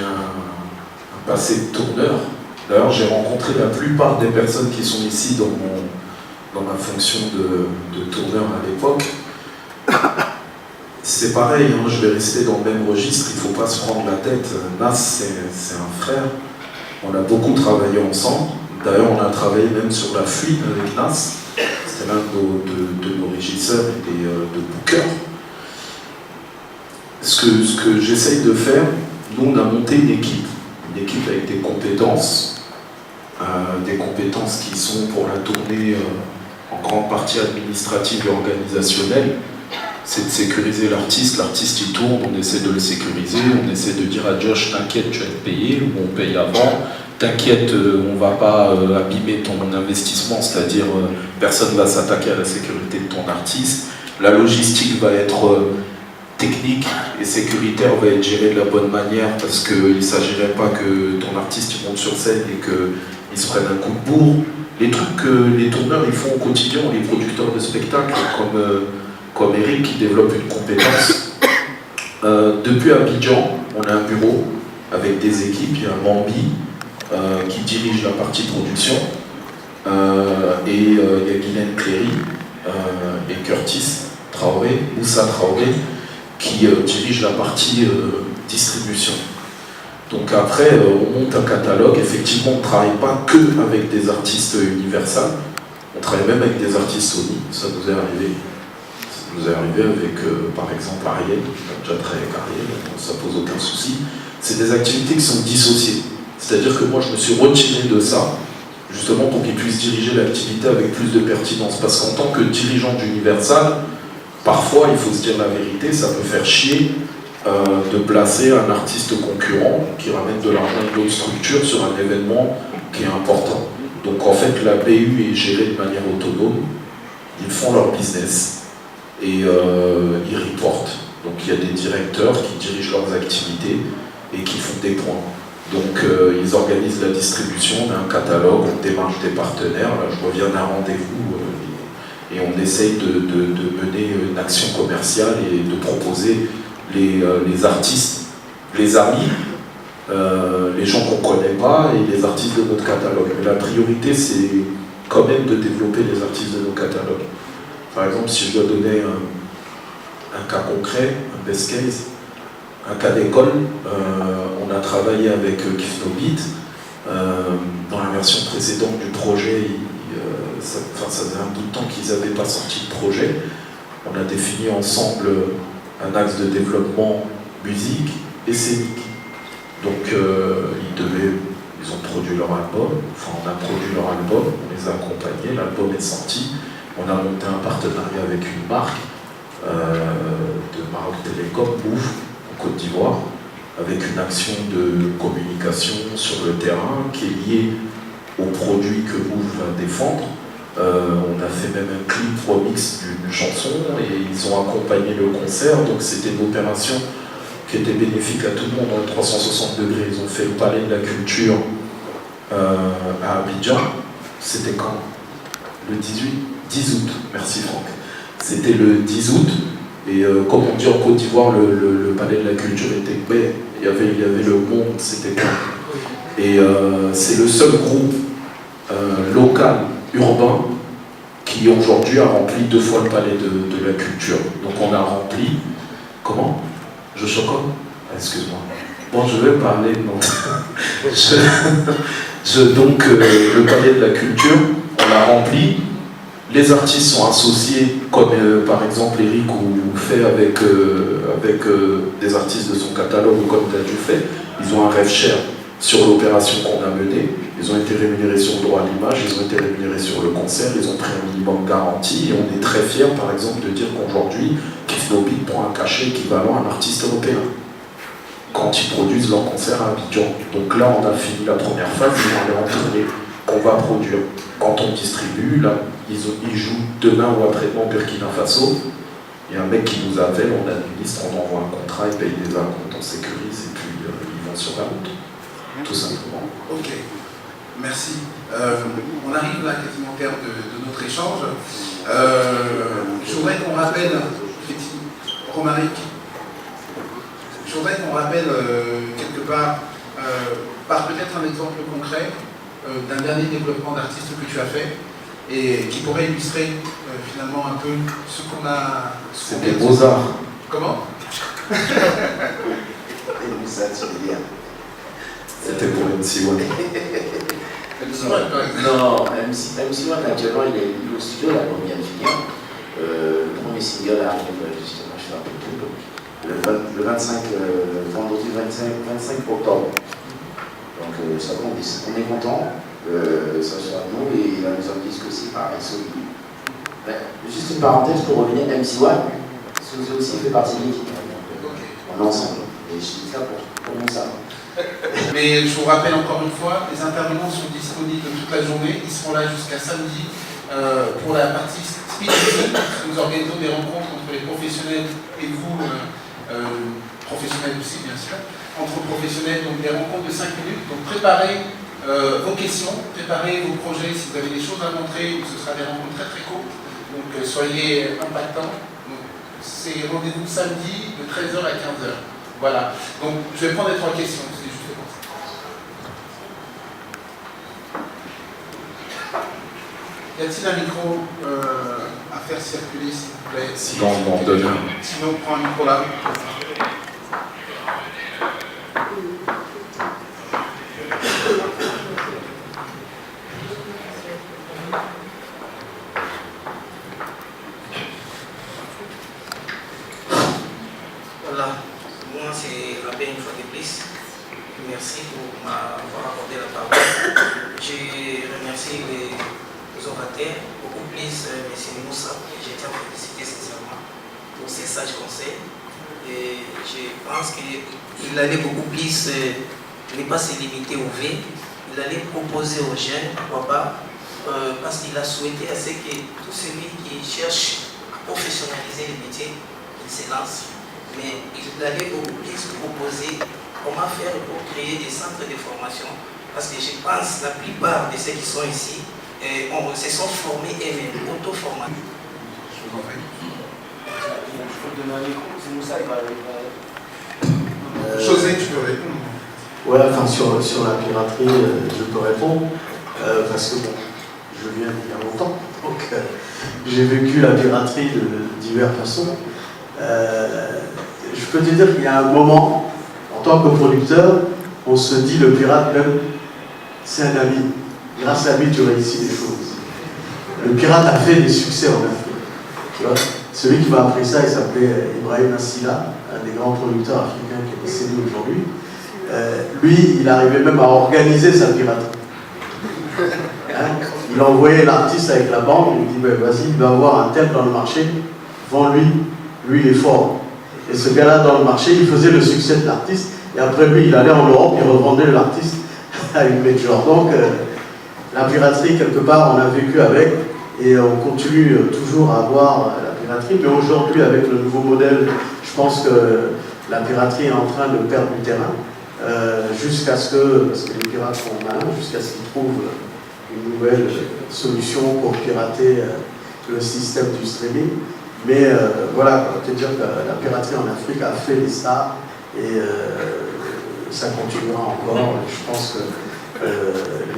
un passé de tourneur. D'ailleurs, j'ai rencontré la plupart des personnes qui sont ici dans ma fonction de tourneur à l'époque. C'est pareil, hein, je vais rester dans le même registre, il ne faut pas se prendre la tête. Nas, c'est un frère. On a beaucoup travaillé ensemble. D'ailleurs, on a travaillé même sur la fuite avec Nas. C'était l'un de nos régisseurs et de bookers. Ce que j'essaye de faire, nous, on a monté une équipe avec des compétences qui sont pour la tournée en grande partie administrative et organisationnelle. C'est de sécuriser l'artiste. L'artiste, il tourne, on essaie de le sécuriser, on essaie de dire à Josh, t'inquiète, tu vas être payé, ou on paye avant. T'inquiète, on ne va pas abîmer ton investissement, c'est-à-dire personne ne va s'attaquer à la sécurité de ton artiste. La logistique va être technique et sécuritaire, va être gérée de la bonne manière, parce qu'il ne s'agirait pas que ton artiste monte sur scène et qu'il se prenne un coup de bourre. Les trucs que les tourneurs ils font au quotidien, les producteurs de spectacles comme Eric qui développe une compétence. Depuis Abidjan, on a un bureau avec des équipes, il y a un Mambi qui dirige la partie production, et il y a Guylaine Cléry et Curtis Traoré, Moussa Traoré, qui dirige la partie distribution. Donc après, on monte un catalogue. Effectivement, on ne travaille pas que avec des artistes Universal, on travaille même avec des artistes Sony. Ça nous est arrivé. Ça nous est arrivé avec, par exemple, Ariel. On a déjà travaillé avec Ariel, donc ça pose aucun souci. C'est des activités qui sont dissociées. C'est-à-dire que moi, je me suis retiré de ça, justement pour qu'ils puissent diriger l'activité avec plus de pertinence. Parce qu'en tant que dirigeant d'Universal, parfois, il faut se dire la vérité, ça peut faire chier de placer un artiste concurrent qui ramène de l'argent de d'autres structures sur un événement qui est important. Donc en fait, la BU est gérée de manière autonome, ils font leur business et ils reportent. Donc il y a des directeurs qui dirigent leurs activités et qui font des points. Donc ils organisent la distribution, on a un catalogue, on démarche des partenaires. Là, je reviens d'un rendez-vous et on essaye de mener une action commerciale et de proposer les artistes, les amis, les gens qu'on ne connaît pas et les artistes de notre catalogue. Mais la priorité, c'est quand même de développer les artistes de nos catalogues. Par exemple, si je dois donner un cas concret, un best case, un cas d'école, on a travaillé avec Kif No Beat. Dans la version précédente du projet, ça faisait un bout de temps qu'ils n'avaient pas sorti de projet. On a défini ensemble un axe de développement musique et scénique. Donc ils ont produit leur album, enfin on a produit leur album, on les a accompagnés, l'album est sorti. On a monté un partenariat avec une marque de Maroc Télécom, Mouf, en Côte d'Ivoire, avec une action de communication sur le terrain qui est liée aux produits que Mouf va défendre. On a fait même un clip remix d'une chanson et ils ont accompagné le concert, donc c'était une opération qui était bénéfique à tout le monde dans le 360 degrés. Ils ont fait le Palais de la Culture à Abidjan. C'était quand? Le 10 août, merci Franck. C'était le 10 août, et comme on dit en Côte d'Ivoire, le Palais de la Culture était bête, il y avait le monde, c'était quoi. Et c'est le seul groupe local, urbain, qui aujourd'hui a rempli 2 fois le Palais de la Culture. Donc on a rempli... Comment? Je chocotte? Excuse-moi. Bon, je vais parler... Non. Donc, le Palais de la Culture, on l'a rempli. Les artistes sont associés, comme par exemple Eric ou fait avec des artistes de son catalogue, ou comme Dadju fait. Ils ont un rêve cher sur l'opération qu'on a menée. Ils ont été rémunérés sur le droit à l'image, ils ont été rémunérés sur le concert, ils ont pris un minimum garanti, et on est très fiers, par exemple, de dire qu'aujourd'hui, Kif No Beat prend un cachet équivalent à un artiste européen quand ils produisent leur concert à Abidjan. Donc là, on a fini la première phase, et on est en tournée qu'on va produire. Quand on distribue, là, ils jouent demain ou après-demain au Burkina Faso. Il y a un mec qui nous appelle, on administre, on envoie un contrat, il paye des acomptes, on sécurise, et puis ils vont sur la route, tout simplement. Ok, merci. On arrive là quasiment au terme de notre échange. Je voudrais qu'on rappelle, Romaric, quelque part, par peut-être un exemple concret d'un dernier développement d'artiste que tu as fait et qui pourrait illustrer finalement un peu ce qu'on a... C'était Beaux-Arts. Comment? C'était pour MC1. Non, MC1 actuellement il est au studio, la première junior. Le premier single arrive justement, je fais un peu tout. Le 25, vendredi 25 octobre. Donc ça compte, on est content, ça soit nous et il va nous en disque aussi pareil, solide. Juste une parenthèse pour revenir, MC1, Suzy aussi fait partie de l'équipe. On est ensemble. Et je dis ça pour nous ça. Mais je vous rappelle encore une fois, les intervenants sont disponibles toute la journée, ils seront là jusqu'à samedi pour la partie speed dating. Nous organisons des rencontres entre les professionnels et vous, professionnels aussi bien sûr, entre professionnels, donc des rencontres de 5 minutes. Donc préparez vos questions, préparez vos projets si vous avez des choses à montrer, ou ce sera des rencontres très très courtes, donc soyez impactants. C'est rendez-vous samedi de 13h à 15h. Voilà, donc je vais prendre les 3 questions, c'est juste comme ça. Y a-t-il un micro à faire circuler, s'il vous plaît? Sinon, on en donne un. Sinon, on prend un micro là. Voilà, moi c'est Rabé une fois de plus. Merci pour m'avoir accordé la parole. Je remercie les orateurs, beaucoup plus M. Moussa. Je tiens à féliciter sincèrement pour ces sages conseils. Et je pense qu'il allait beaucoup plus ne pas se limiter au V. Il allait proposer aux jeunes, pourquoi pas, parce qu'il a souhaité à ce que tout celui qui cherche à professionnaliser le métier, il se lance. Mais il allait beaucoup plus proposer comment faire pour créer des centres de formation. Parce que je pense que la plupart de ceux qui sont ici se sont formés eux-mêmes, auto-formés. Je vous en prie. José, tu peux répondre. Ouais, enfin sur la piraterie, je peux répondre. Parce que bon, je viens d'il y a longtemps. Donc j'ai vécu la piraterie de diverses façons. Je peux te dire qu'il y a un moment, en tant que producteur, on se dit le pirate même, c'est un ami. Grâce à lui, tu réussis des choses. Le pirate a fait des succès en Afrique. Tu vois, celui qui m'a appris ça, il s'appelait Ibrahim Assila, un des grands producteurs africains qui est décédé aujourd'hui. Lui, il arrivait même à organiser sa piraterie. Hein? Il envoyait l'artiste avec la bande, il dit ben, vas-y, il va avoir un tel dans le marché, vends-lui, lui il est fort. Et ce gars-là dans le marché, il faisait le succès de l'artiste, et après lui, il allait en Europe, il revendait l'artiste à une major. Donc, la piraterie, quelque part, on a vécu avec, et on continue toujours à avoir la piraterie, mais aujourd'hui, avec le nouveau modèle, je pense que la piraterie est en train de perdre du terrain, jusqu'à ce que, parce que les pirates sont malins, jusqu'à ce qu'ils trouvent une nouvelle solution pour pirater le système du streaming. Mais voilà, je peux te dire que la piraterie en Afrique a fait des stars et ça continuera encore. Je pense que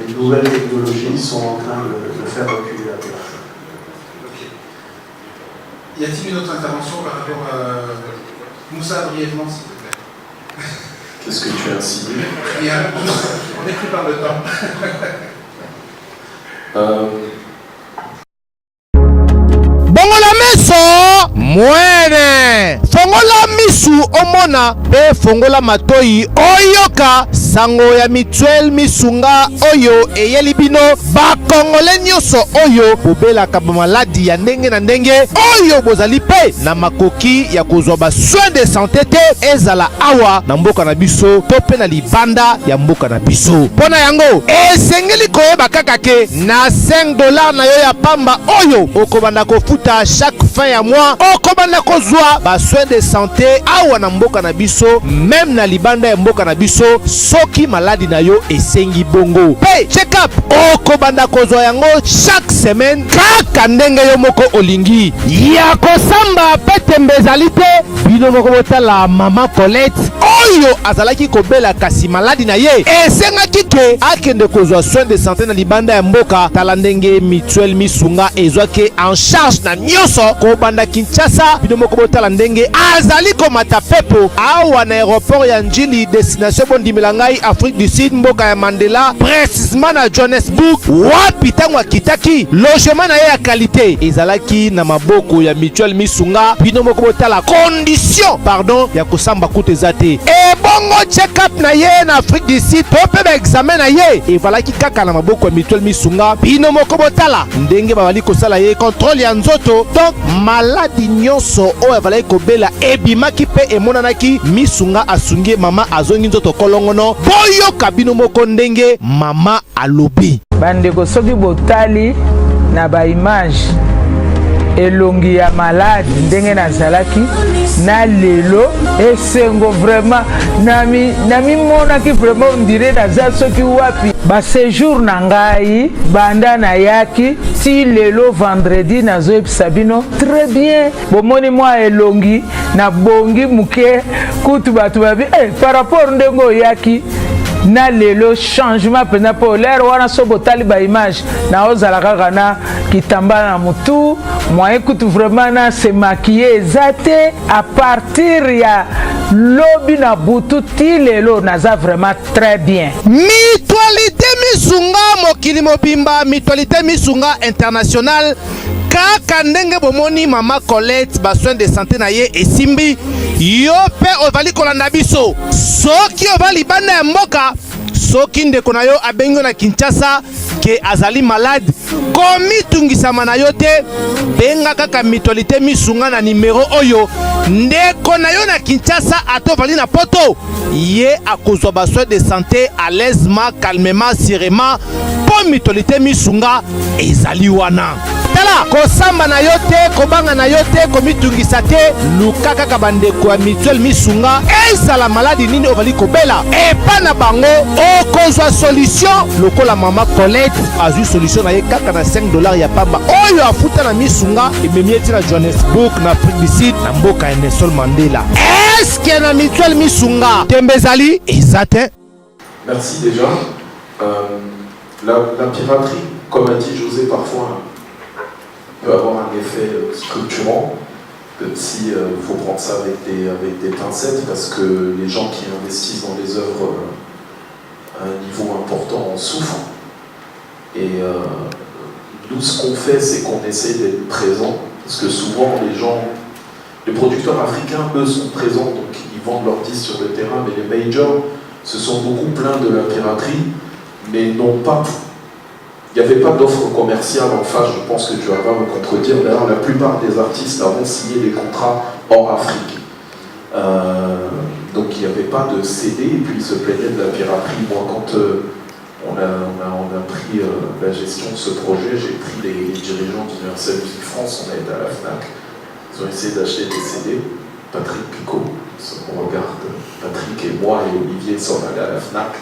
les nouvelles technologies sont en train de faire reculer la piraterie. Okay. Y a-t-il une autre intervention par rapport à Moussa, brièvement, s'il te plaît? Qu'est-ce que tu as insinué? Rien, on est pris par le temps. Bongola meso mwene fongola misu omona pe fongola matoi oyoka sango ya mituel misunga oyo eyeli bino bakongole nyonso oyo bobelaka bamaladi ya ndenge na ndenge oyo bozali pe na makoki ya kozwa ba soin de santé te ezala awa na mboka na biso to pe na libanda ya mboka na biso. Mpona yango esengeli koyeba kaka ke na $5 na yo ya pamba oyo okobanda kofuta chaque fin ya mois okobanda kozwa ba soin de santé awa na mboka na biso, même na libanda ya mboka na biso, soki maladi na yo esengi bongo. Pe check-up okobanda kozwa yango chaque semaine kaka ndenge yo moko olingi. Ya kosamba pe tembe ezali te. Bino moko botala mama Colette oyo azalaki kobela kasi maladi na ye esengaki ke akende kozwa soin de santé na libanda ya mboka. Tala ndenge mutuelle misunga ezwaki en charge na nyonso kobanda Kinshasa. Bino moko botala ndenge azali komata pepo awa na aéroport ya Njili destination bondimela ngai Afrique du Sud mboka ya Mandela précisément na Johannesburg wapi tango akitaki logement na ye ya qualité ezalaki na maboko ya mutuelle misunga. Bino moko botala condition pardon ya kosamba kutu eza te ebongo check-up na ye na Afrique du Sud to mpe baexamen na ye evalaki kaka na maboko ya mutuelle misunga. Bino moko botala ndenge babali kosala ye contrôle ya nzoto donc maladi nyonso oyo avalaki kobela ebimaki mpe emonanaki misunga asungi mama azongi nzoto kolongono. Boyoka bino moko ndenge mama alobi bandeko soki botali na baimage elongi ya maladi ndenge nazalaki na lelo esengo vraiment namimonaki vraiment ondire naza soki wapi baséjour na ngai banda nayaki ti lelo vendredi nazoyebisa bino très bien bomoni mwa elongi na bongi muke kutu bato babi par rapport ndenge oyaki na lelo changement pena po lere wana so botali ba image na ozala kaka na kitambala na mutu moyen kutu vraiment na se maquiller ezate à partir ya lobi na butu ti lelo naza vraiment très bien. Mutualité misunga mokili mobimba mutualité misunga international kaka ndenge bomoni mama Colette ba soin de santé na ye esimbi yo pe ovali kolanda biso soki ovali banda ya mboka soki ndeko na yo abengi na Kinshasa ke azali malade komitungisama na yo te benga kaka mutualité misunga na numero oyo ndeko na yo na Kinshasa atovali na poto ye akozwa ba soin de santé à l'aisement calmement sereinement po mutualité misunga ezali wana. Tala kosamba na yo te kobanga na yo te komitungisa te luka kaka bandeko ya mutuelle misunga ezala maladi nini ovali kobela epa na bango okozwa solution lokola mama Colette azwi solution na ye kaka na $5 ya pamba oyo afuta na misunga ememi eti na Johannesburg na Afrique du Sud na mboka ya Nelson Mandela. Eske na mutuelle misunga tembe ezali eza te? Merci déjà. La piraterie, comme a dit José, parfois peut avoir un effet structurant, même si faut prendre ça avec des pincettes, parce que les gens qui investissent dans les œuvres à un niveau important en souffrent. Et nous, ce qu'on fait, c'est qu'on essaie d'être présents, parce que souvent les producteurs africains, eux, sont présents, donc ils vendent leurs disques sur le terrain, mais les majors se sont beaucoup plaints de la piraterie, mais n'ont pas. Il n'y avait pas d'offre commerciale en face, je pense que tu vas pas me contredire. D'ailleurs, la plupart des artistes avons signé des contrats hors Afrique. Donc il n'y avait pas de CD, et puis ils se plaignaient de la piraterie. Moi, quand on a pris la gestion de ce projet, j'ai pris les dirigeants d'Universal Music France, on a été à la FNAC. Ils ont essayé d'acheter des CD. Patrick Picot, on regarde, Patrick et moi et Olivier sont allés à la FNAC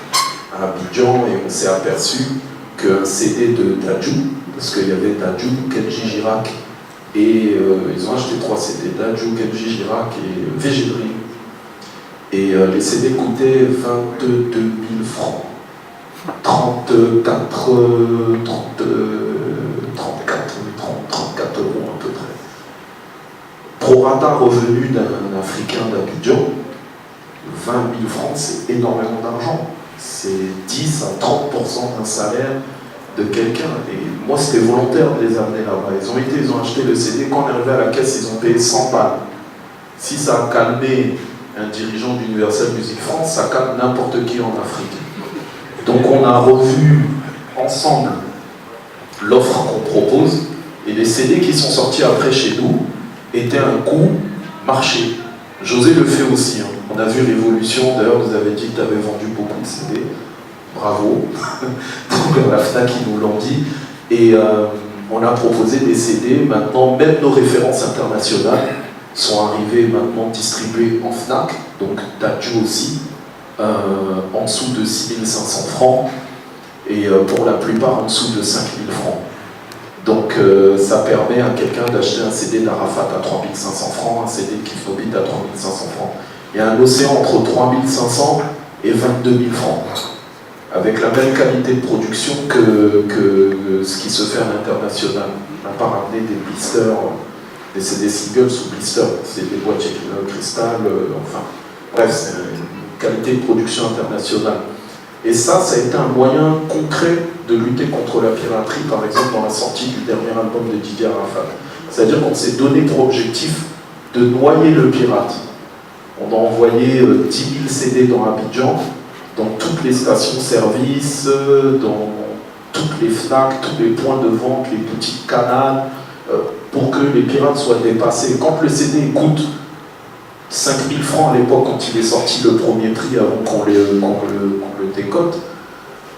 à Abidjan et on s'est aperçu qu'un CD de Dadju, parce qu'il y avait Dadju, Kenji Girac, et ils ont acheté 3 CD, Dadju, Kenji Girac et VG Dream. Et les CD coûtaient 22 000 francs, 34 euros à peu près. Prorata revenu d'un Africain d'Abidjan, 20 000 francs, c'est énormément d'argent. C'est 10 à 30% d'un salaire de quelqu'un. Et moi, c'était volontaire de les amener là-bas. Ils ont acheté le CD. Quand on est arrivé à la caisse, ils ont payé 100 balles. Si ça a calmé un dirigeant d'Universal Music France, ça calme n'importe qui en Afrique. Donc on a revu ensemble l'offre qu'on propose. Et les CD qui sont sortis après chez nous étaient un coût marché. José le fait aussi. Hein. On a vu l'évolution. D'ailleurs, vous avez dit que tu avais vendu beaucoup de CD. Bravo. Donc la FNAC, ils nous l'ont dit. Et on a proposé des CD. Maintenant, même nos références internationales sont arrivées maintenant distribuées en FNAC. Donc Dadju aussi. en dessous de 6500 francs et pour la plupart en dessous de 5000 francs. Donc ça permet à quelqu'un d'acheter un CD d'Arafat à 3500 francs, un CD de Kifobit à 3500 francs. Il y a un océan entre 3500 et 22 000 francs, avec la même qualité de production que ce qui se fait à l'international. On n'a pas ramené des blisters, des CD singles sous blister, c'est des boîtiers cristal, enfin, bref, c'est une qualité de production internationale. Et ça a été un moyen concret de lutter contre la piraterie, par exemple dans la sortie du dernier album de Didier Arafat. C'est-à-dire qu'on s'est donné pour objectif de noyer le pirate. On a envoyé 10 000 CD dans Abidjan, dans toutes les stations-service, dans toutes les FNAC, tous les points de vente, les boutiques canals, pour que les pirates soient dépassés. Quand le CD coûte 5 000 francs à l'époque, quand il est sorti le premier prix avant qu'on le décote,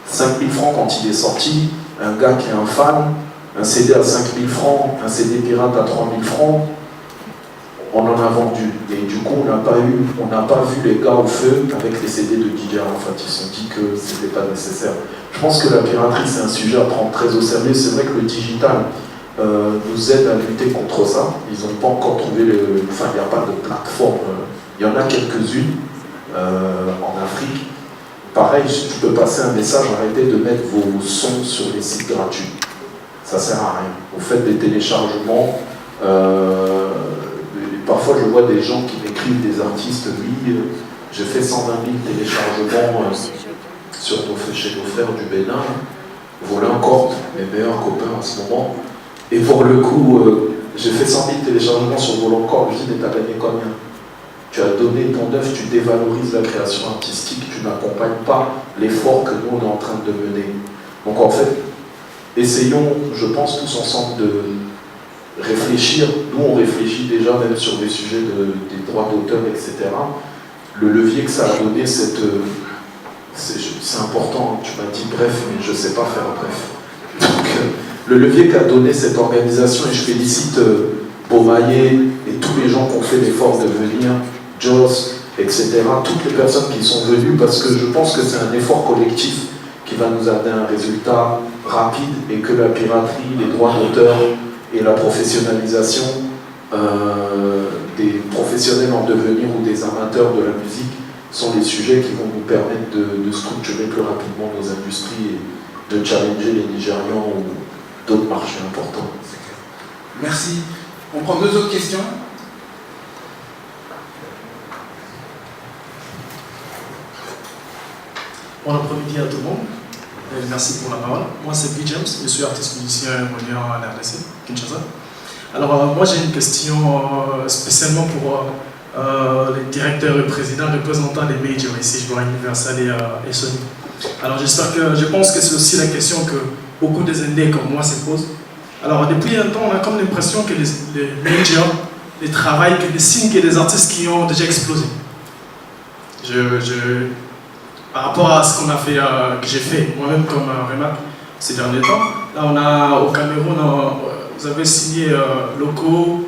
5 000 francs quand il est sorti, un gars qui est un fan, un CD à 5 000 francs, un CD pirate à 3 000 francs, on en a vendu. Et du coup, on n'a pas vu les gars au feu avec les CD de Didier Arafat. Ils se sont dit que ce n'était pas nécessaire. Je pense que la piraterie, c'est un sujet à prendre très au sérieux. C'est vrai que le digital nous aide à lutter contre ça. Ils n'ont pas encore trouvé enfin, il n'y a pas de plateforme. Il y en a quelques-unes en Afrique. Pareil, tu peux passer un message, arrêtez de mettre vos sons sur les sites gratuits. Ça sert à rien. Vous faites des téléchargements. Parfois, je vois des gens qui m'écrivent, des artistes, oui, j'ai fait 120 000 téléchargements chez nos frères du Bénin. Voilà encore mes meilleurs copains en ce moment. Et pour le coup, j'ai fait 100 000 téléchargements sur Volancourt. Je dis, mais t'as gagné combien? Tu as donné ton œuvre, tu dévalorises la création artistique, tu n'accompagnes pas l'effort que nous, on est en train de mener. Donc en fait, essayons, je pense, tous ensemble de réfléchir. Nous, on réfléchit déjà même sur des sujets des droits d'auteur, etc. Le levier que ça a donné, c'est important. Tu m'as dit bref, mais je ne sais pas faire bref. Donc, le levier qu'a donné cette organisation, et je félicite Beaumaillé et tous les gens qui ont fait l'effort de venir, Joss, etc., toutes les personnes qui sont venues, parce que je pense que c'est un effort collectif qui va nous amener un résultat rapide et que la piraterie, les droits d'auteur et la professionnalisation des professionnels en devenir ou des amateurs de la musique sont les sujets qui vont nous permettre de structurer plus rapidement nos industries et de challenger les Nigérians ou d'autres marchés importants. Merci. On prend deux autres questions. Bon après-midi à tout le monde. Merci pour la parole. Moi c'est B. James, je suis artiste musicien évolué en RDC, Kinshasa. Alors moi j'ai une question spécialement pour les directeurs et présidents représentants des majors ici, je vois Universal et Sony. Alors je pense que c'est aussi la question que beaucoup des indés comme moi se posent. Alors depuis un temps on a comme l'impression que les majors, les travails, que les signes que des artistes qui ont déjà explosé. Par rapport à ce qu'on a fait, que j'ai fait moi-même comme remarque ces derniers temps, là on a au Cameroun, vous avez signé Loco,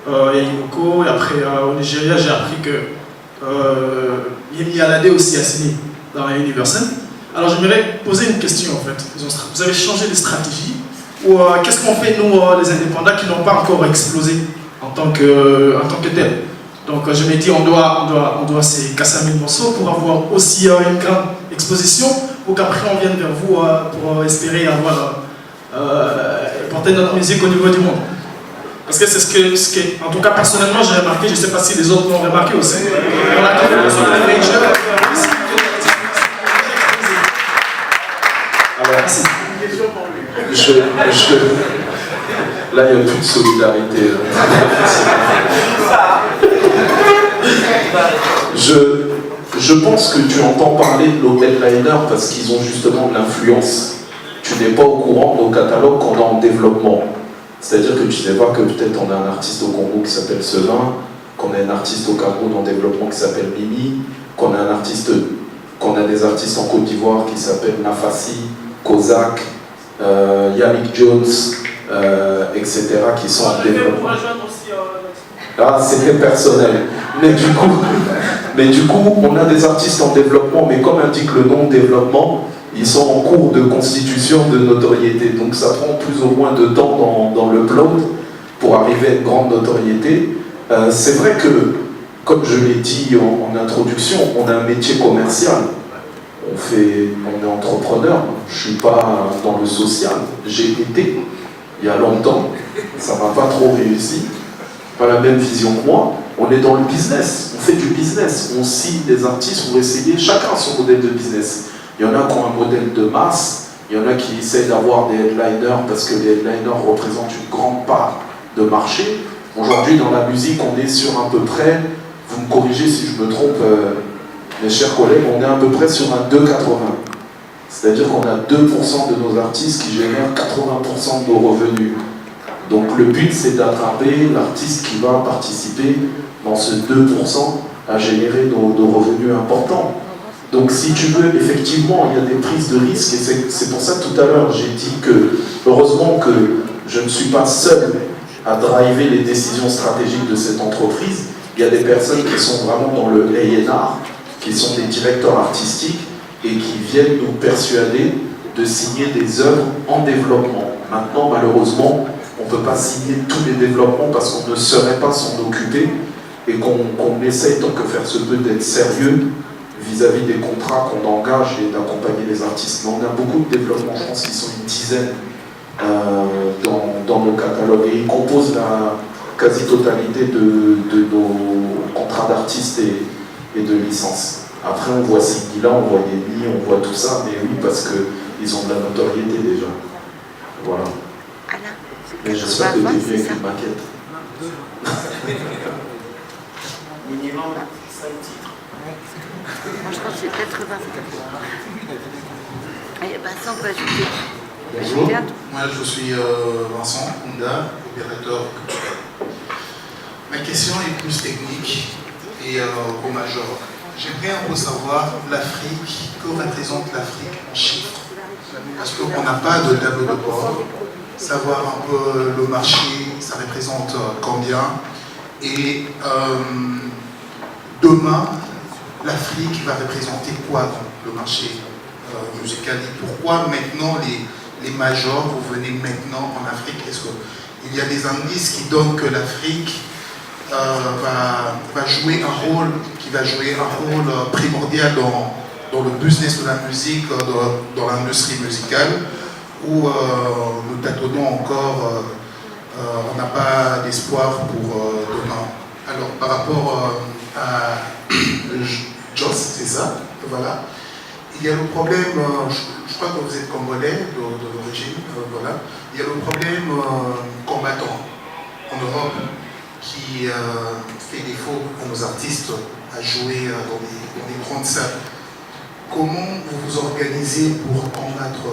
Yayimoko, et après au Nigeria j'ai appris que Yemi Alade aussi a signé dans Universal. Alors j'aimerais poser une question en fait. Vous avez changé de stratégie ou qu'est-ce qu'on fait nous les indépendants qui n'ont pas encore explosé en tant que tel? Donc je me dis on doit se casser un morceau pour avoir aussi une grande exposition pour qu'après on vienne vers vous pour espérer avoir porter notre musique au niveau du monde. Parce que c'est ce que en tout cas personnellement j'ai remarqué, je ne sais pas si les autres l'ont remarqué aussi. On a quand même besoin de majors. Alors, là il n'y a plus de solidarité. Je pense que tu entends parler de nos headliners parce qu'ils ont justement de l'influence. Tu n'es pas au courant de nos catalogues qu'on a en développement. C'est-à-dire que tu ne sais pas que peut-être on a un artiste au Congo qui s'appelle Sevin, qu'on a un artiste au Cameroun en développement qui s'appelle Mimi, qu'on a des artistes en Côte d'Ivoire qui s'appellent Nafasi, Kozak, Yannick Jones, etc. qui sont en développement. Ah, c'était personnel. Mais du coup, Mais du coup, on a des artistes en développement, mais comme indique le nom développement, ils sont en cours de constitution de notoriété. Donc ça prend plus ou moins de temps dans le plot pour arriver à une grande notoriété. C'est vrai que, comme je l'ai dit en introduction, on a un métier commercial. On est entrepreneur. Je ne suis pas dans le social. J'ai été il y a longtemps. Ça m'a pas trop réussi. Pas la même vision que moi. On est dans le business. On fait du business. On signe des artistes pour essayer chacun son modèle de business. Il y en a qui ont un modèle de masse. Il y en a qui essaient d'avoir des headliners parce que les headliners représentent une grande part de marché. Aujourd'hui, dans la musique, on est sur à peu près, vous me corrigez si je me trompe, mes chers collègues, on est à peu près sur un 2,80. C'est-à-dire qu'on a 2% de nos artistes qui génèrent 80% de nos revenus. Donc le but, c'est d'attraper l'artiste qui va participer dans ce 2% à générer nos revenus importants. Donc si tu veux, effectivement, il y a des prises de risques, et c'est pour ça que tout à l'heure, j'ai dit que, heureusement que je ne suis pas seul à driver les décisions stratégiques de cette entreprise. Il y a des personnes qui sont vraiment dans le A&R, qui sont des directeurs artistiques et qui viennent nous persuader de signer des œuvres en développement. Maintenant, malheureusement, on ne peut pas signer tous les développements parce qu'on ne saurait pas s'en occuper et qu'on essaye, tant que faire se peut, d'être sérieux vis-à-vis des contrats qu'on engage et d'accompagner les artistes. Mais on a beaucoup de développements, je pense qu'ils sont une dizaine dans nos catalogues, et ils composent la quasi-totalité de nos contrats d'artistes et de licences. Après, on voit Sigila, on voit Yemi, on voit tout ça, mais oui, parce qu'ils ont de la notoriété déjà. Voilà. Mais j'espère que tu viens avec une maquette. Minimum 5 titres. Moi, je pense que c'est peut-être 20. Et Vincent peut ajouter. Bonjour, moi je suis Vincent Kounda, opérateur culturel. Ma question est plus technique et au major. J'aimerais un peu savoir l'Afrique, que représente l'Afrique en chiffres. Parce qu'on n'a pas de tableau de bord. Savoir un peu le marché, ça représente combien. Et demain, l'Afrique va représenter quoi dans le marché musical? Et pourquoi maintenant les majors, vous venez maintenant en Afrique? Est-ce qu'il y a des indices qui donnent que l'Afrique va jouer un rôle, primordial dans le business de la musique, dans l'industrie musicale, où nous tâtonnons encore, on n'a pas d'espoir pour demain? Alors, par rapport à Joss, c'est ça, voilà. Il y a le problème, je crois que vous êtes congolais d'origine, voilà. Il y a le problème combattant en Europe qui fait défaut à nos artistes à jouer dans des grandes salles. Comment vous vous organisez pour combattre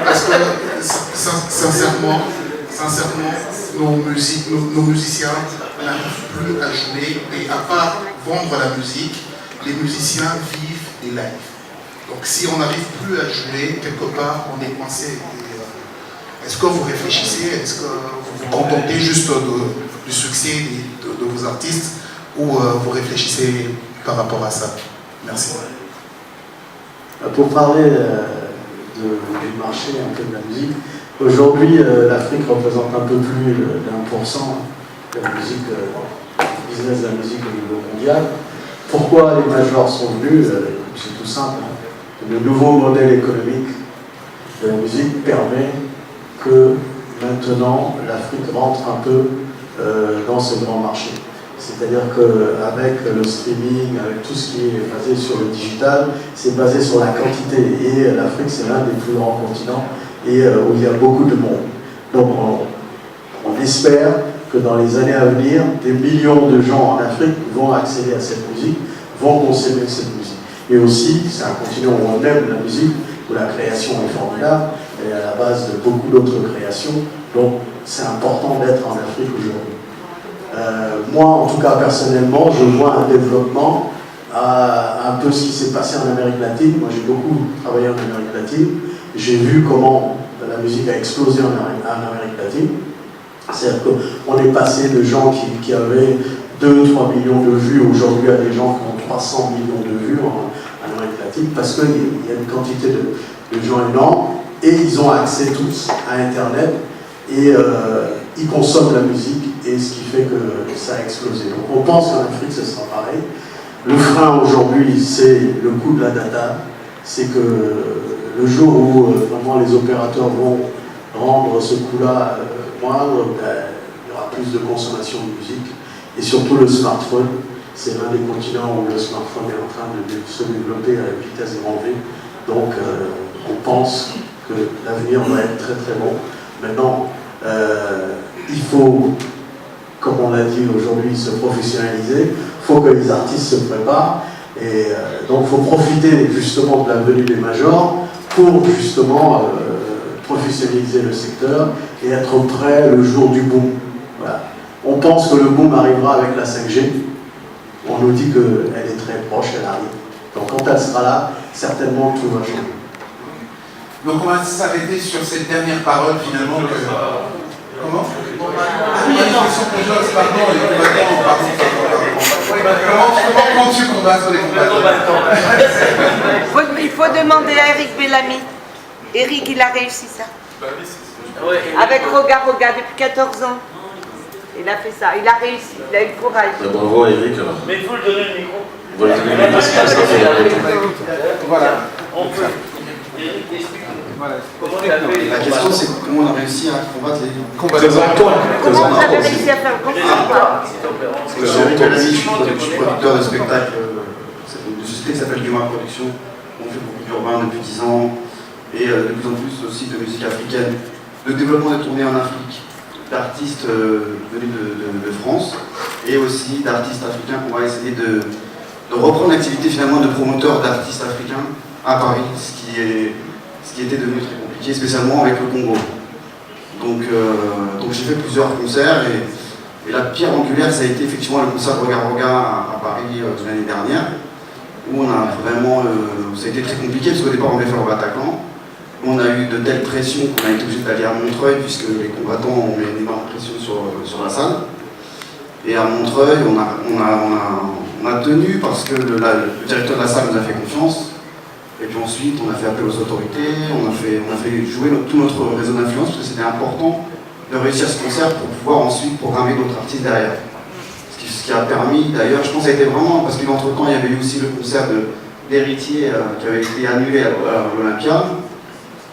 parce que sincèrement, nos musiciens n'arrivent plus à jouer, et à part vendre la musique, les musiciens vivent des lives. Donc si on n'arrive plus à jouer, quelque part on est coincé. Est-ce que vous réfléchissez, est-ce que vous vous contentez juste du succès de vos artistes, ou vous réfléchissez par rapport à ça? Merci. Pour parler du marché un peu de la musique, aujourd'hui l'Afrique représente un peu plus d'1% de la musique, du business de la musique au niveau mondial. Pourquoi les majors sont venus? C'est tout simple. Le nouveau modèle économique de la musique permet que maintenant l'Afrique rentre un peu dans ce grand marché. C'est-à-dire qu'avec le streaming, avec tout ce qui est basé sur le digital, c'est basé sur la quantité. Et l'Afrique, c'est l'un des plus grands continents et où il y a beaucoup de monde. Donc on espère que dans les années à venir, des millions de gens en Afrique vont accéder à cette musique, vont consommer cette musique. Et aussi, c'est un continent où on aime la musique, où la création est formidable, elle est à la base de beaucoup d'autres créations. Donc c'est important d'être en Afrique aujourd'hui. Moi, en tout cas, personnellement, je vois un développement à un peu ce qui s'est passé en Amérique latine. Moi, j'ai beaucoup travaillé en Amérique latine. J'ai vu comment la musique a explosé en Amérique latine. C'est-à-dire qu'on est passé de gens qui avaient 2-3 millions de vues aujourd'hui à des gens qui ont 300 millions de vues en Amérique latine, parce qu'il y a une quantité de gens énormes et ils ont accès tous à Internet et ils consomment la musique, et ce qui fait que ça a explosé. Donc on pense qu'en Afrique ce sera pareil. Le frein aujourd'hui, c'est le coût de la data. C'est que le jour où vraiment les opérateurs vont rendre ce coût-là moindre, il y aura plus de consommation de musique. Et surtout le smartphone, c'est l'un des continents où le smartphone est en train de se développer à une vitesse grand V. Donc on pense que l'avenir va être très très bon. Maintenant, il faut, comme on l'a dit aujourd'hui, se professionnaliser. Il faut que les artistes se préparent. Et donc il faut profiter justement de la venue des majors pour justement professionnaliser le secteur et être prêt le jour du boom. Voilà. On pense que le boom arrivera avec la 5G. On nous dit qu'elle est très proche, elle arrive. Donc quand elle sera là, certainement tout va changer. Donc on va s'arrêter sur cette dernière parole finalement. Comment? Ah oui, les questions que j'ose, pardon, les combattants, pardon. Comment tu combats sur les combattants? Il faut demander à Eric Bellamy. Eric, il a réussi ça. Avec Roga depuis 14 ans. Il a fait ça, il a réussi, il a eu le courage. Bravo Eric. Mais il faut le donner le micro. On va lui donner le micro, ça fait. Voilà. On peut. Eric, explique. Comment tu as fait? La question c'est comment on a réussi à combattre les combattants. Comment vous avez réussi à faire le combat? Je suis producteur de spectacles d'une société qui s'appelle Guma Production. On fait beaucoup d'urbain depuis 10 ans et de plus en plus aussi de musique africaine. Le développement des tournées en Afrique, d'artistes venus de France et aussi d'artistes africains qu'on va essayer de reprendre l'activité finalement de promoteurs d'artistes africains à Paris, ce qui était devenu très compliqué, spécialement avec le Congo. Donc j'ai fait plusieurs concerts et la pierre angulaire ça a été effectivement le concert Roga à Paris de l'année dernière, où on a vraiment, ça a été très compliqué parce qu'au départ on devait faire au Bataclan. On a eu de telles pressions qu'on a été obligé d'aller à Montreuil puisque les combattants ont mis une énorme pression sur la salle. Et à Montreuil, on a tenu parce que le directeur de la salle nous a fait confiance. Et puis ensuite, on a fait appel aux autorités, on a fait jouer tout notre réseau d'influence parce que c'était important de réussir ce concert pour pouvoir ensuite programmer d'autres artistes derrière. Ce qui a permis, d'ailleurs, je pense que ça a été vraiment, parce qu'entre-temps, il y avait eu aussi le concert d'Héritier qui avait été annulé à l'Olympia.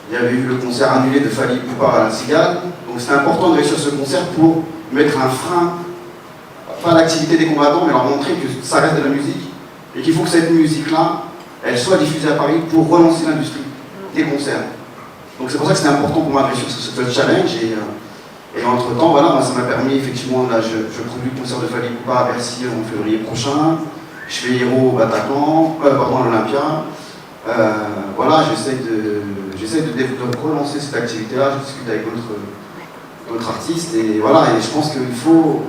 Il y avait eu le concert annulé de Fali Poupa à la Cigale. Donc c'était important de réussir ce concert pour mettre un frein, pas à l'activité des combattants, mais leur montrer que ça reste de la musique et qu'il faut que cette musique-là, elle soit diffusée à Paris pour relancer l'industrie des concerts. Donc c'est pour ça que c'était important pour moi de réussir ce challenge. Et entre-temps, voilà, moi, ça m'a permis, effectivement, là, je produis le concert de Fali Poupa à Bercy en février prochain. Je fais Héros au Bataclan, à l'Olympia. Voilà, j'essaie de relancer cette activité-là, je discute avec d'autres artistes, et voilà, et je pense qu'il faut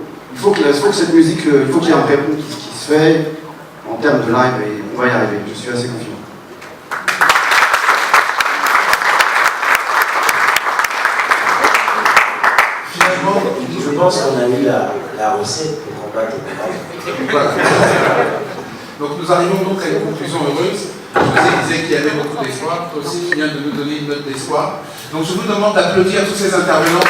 que cette musique, il faut qu'il y ait un vrai pont qui se fait en termes de live, et on va y arriver, je suis assez confiant. Finalement, je pense qu'on a eu la recette pour combattre les combats. Voilà. Donc nous arrivons donc à une conclusion heureuse. Je vous disais qu'il y avait beaucoup d'espoir. Toi aussi, tu viens de nous donner une note d'espoir. Donc je vous demande d'applaudir tous ces intervenants.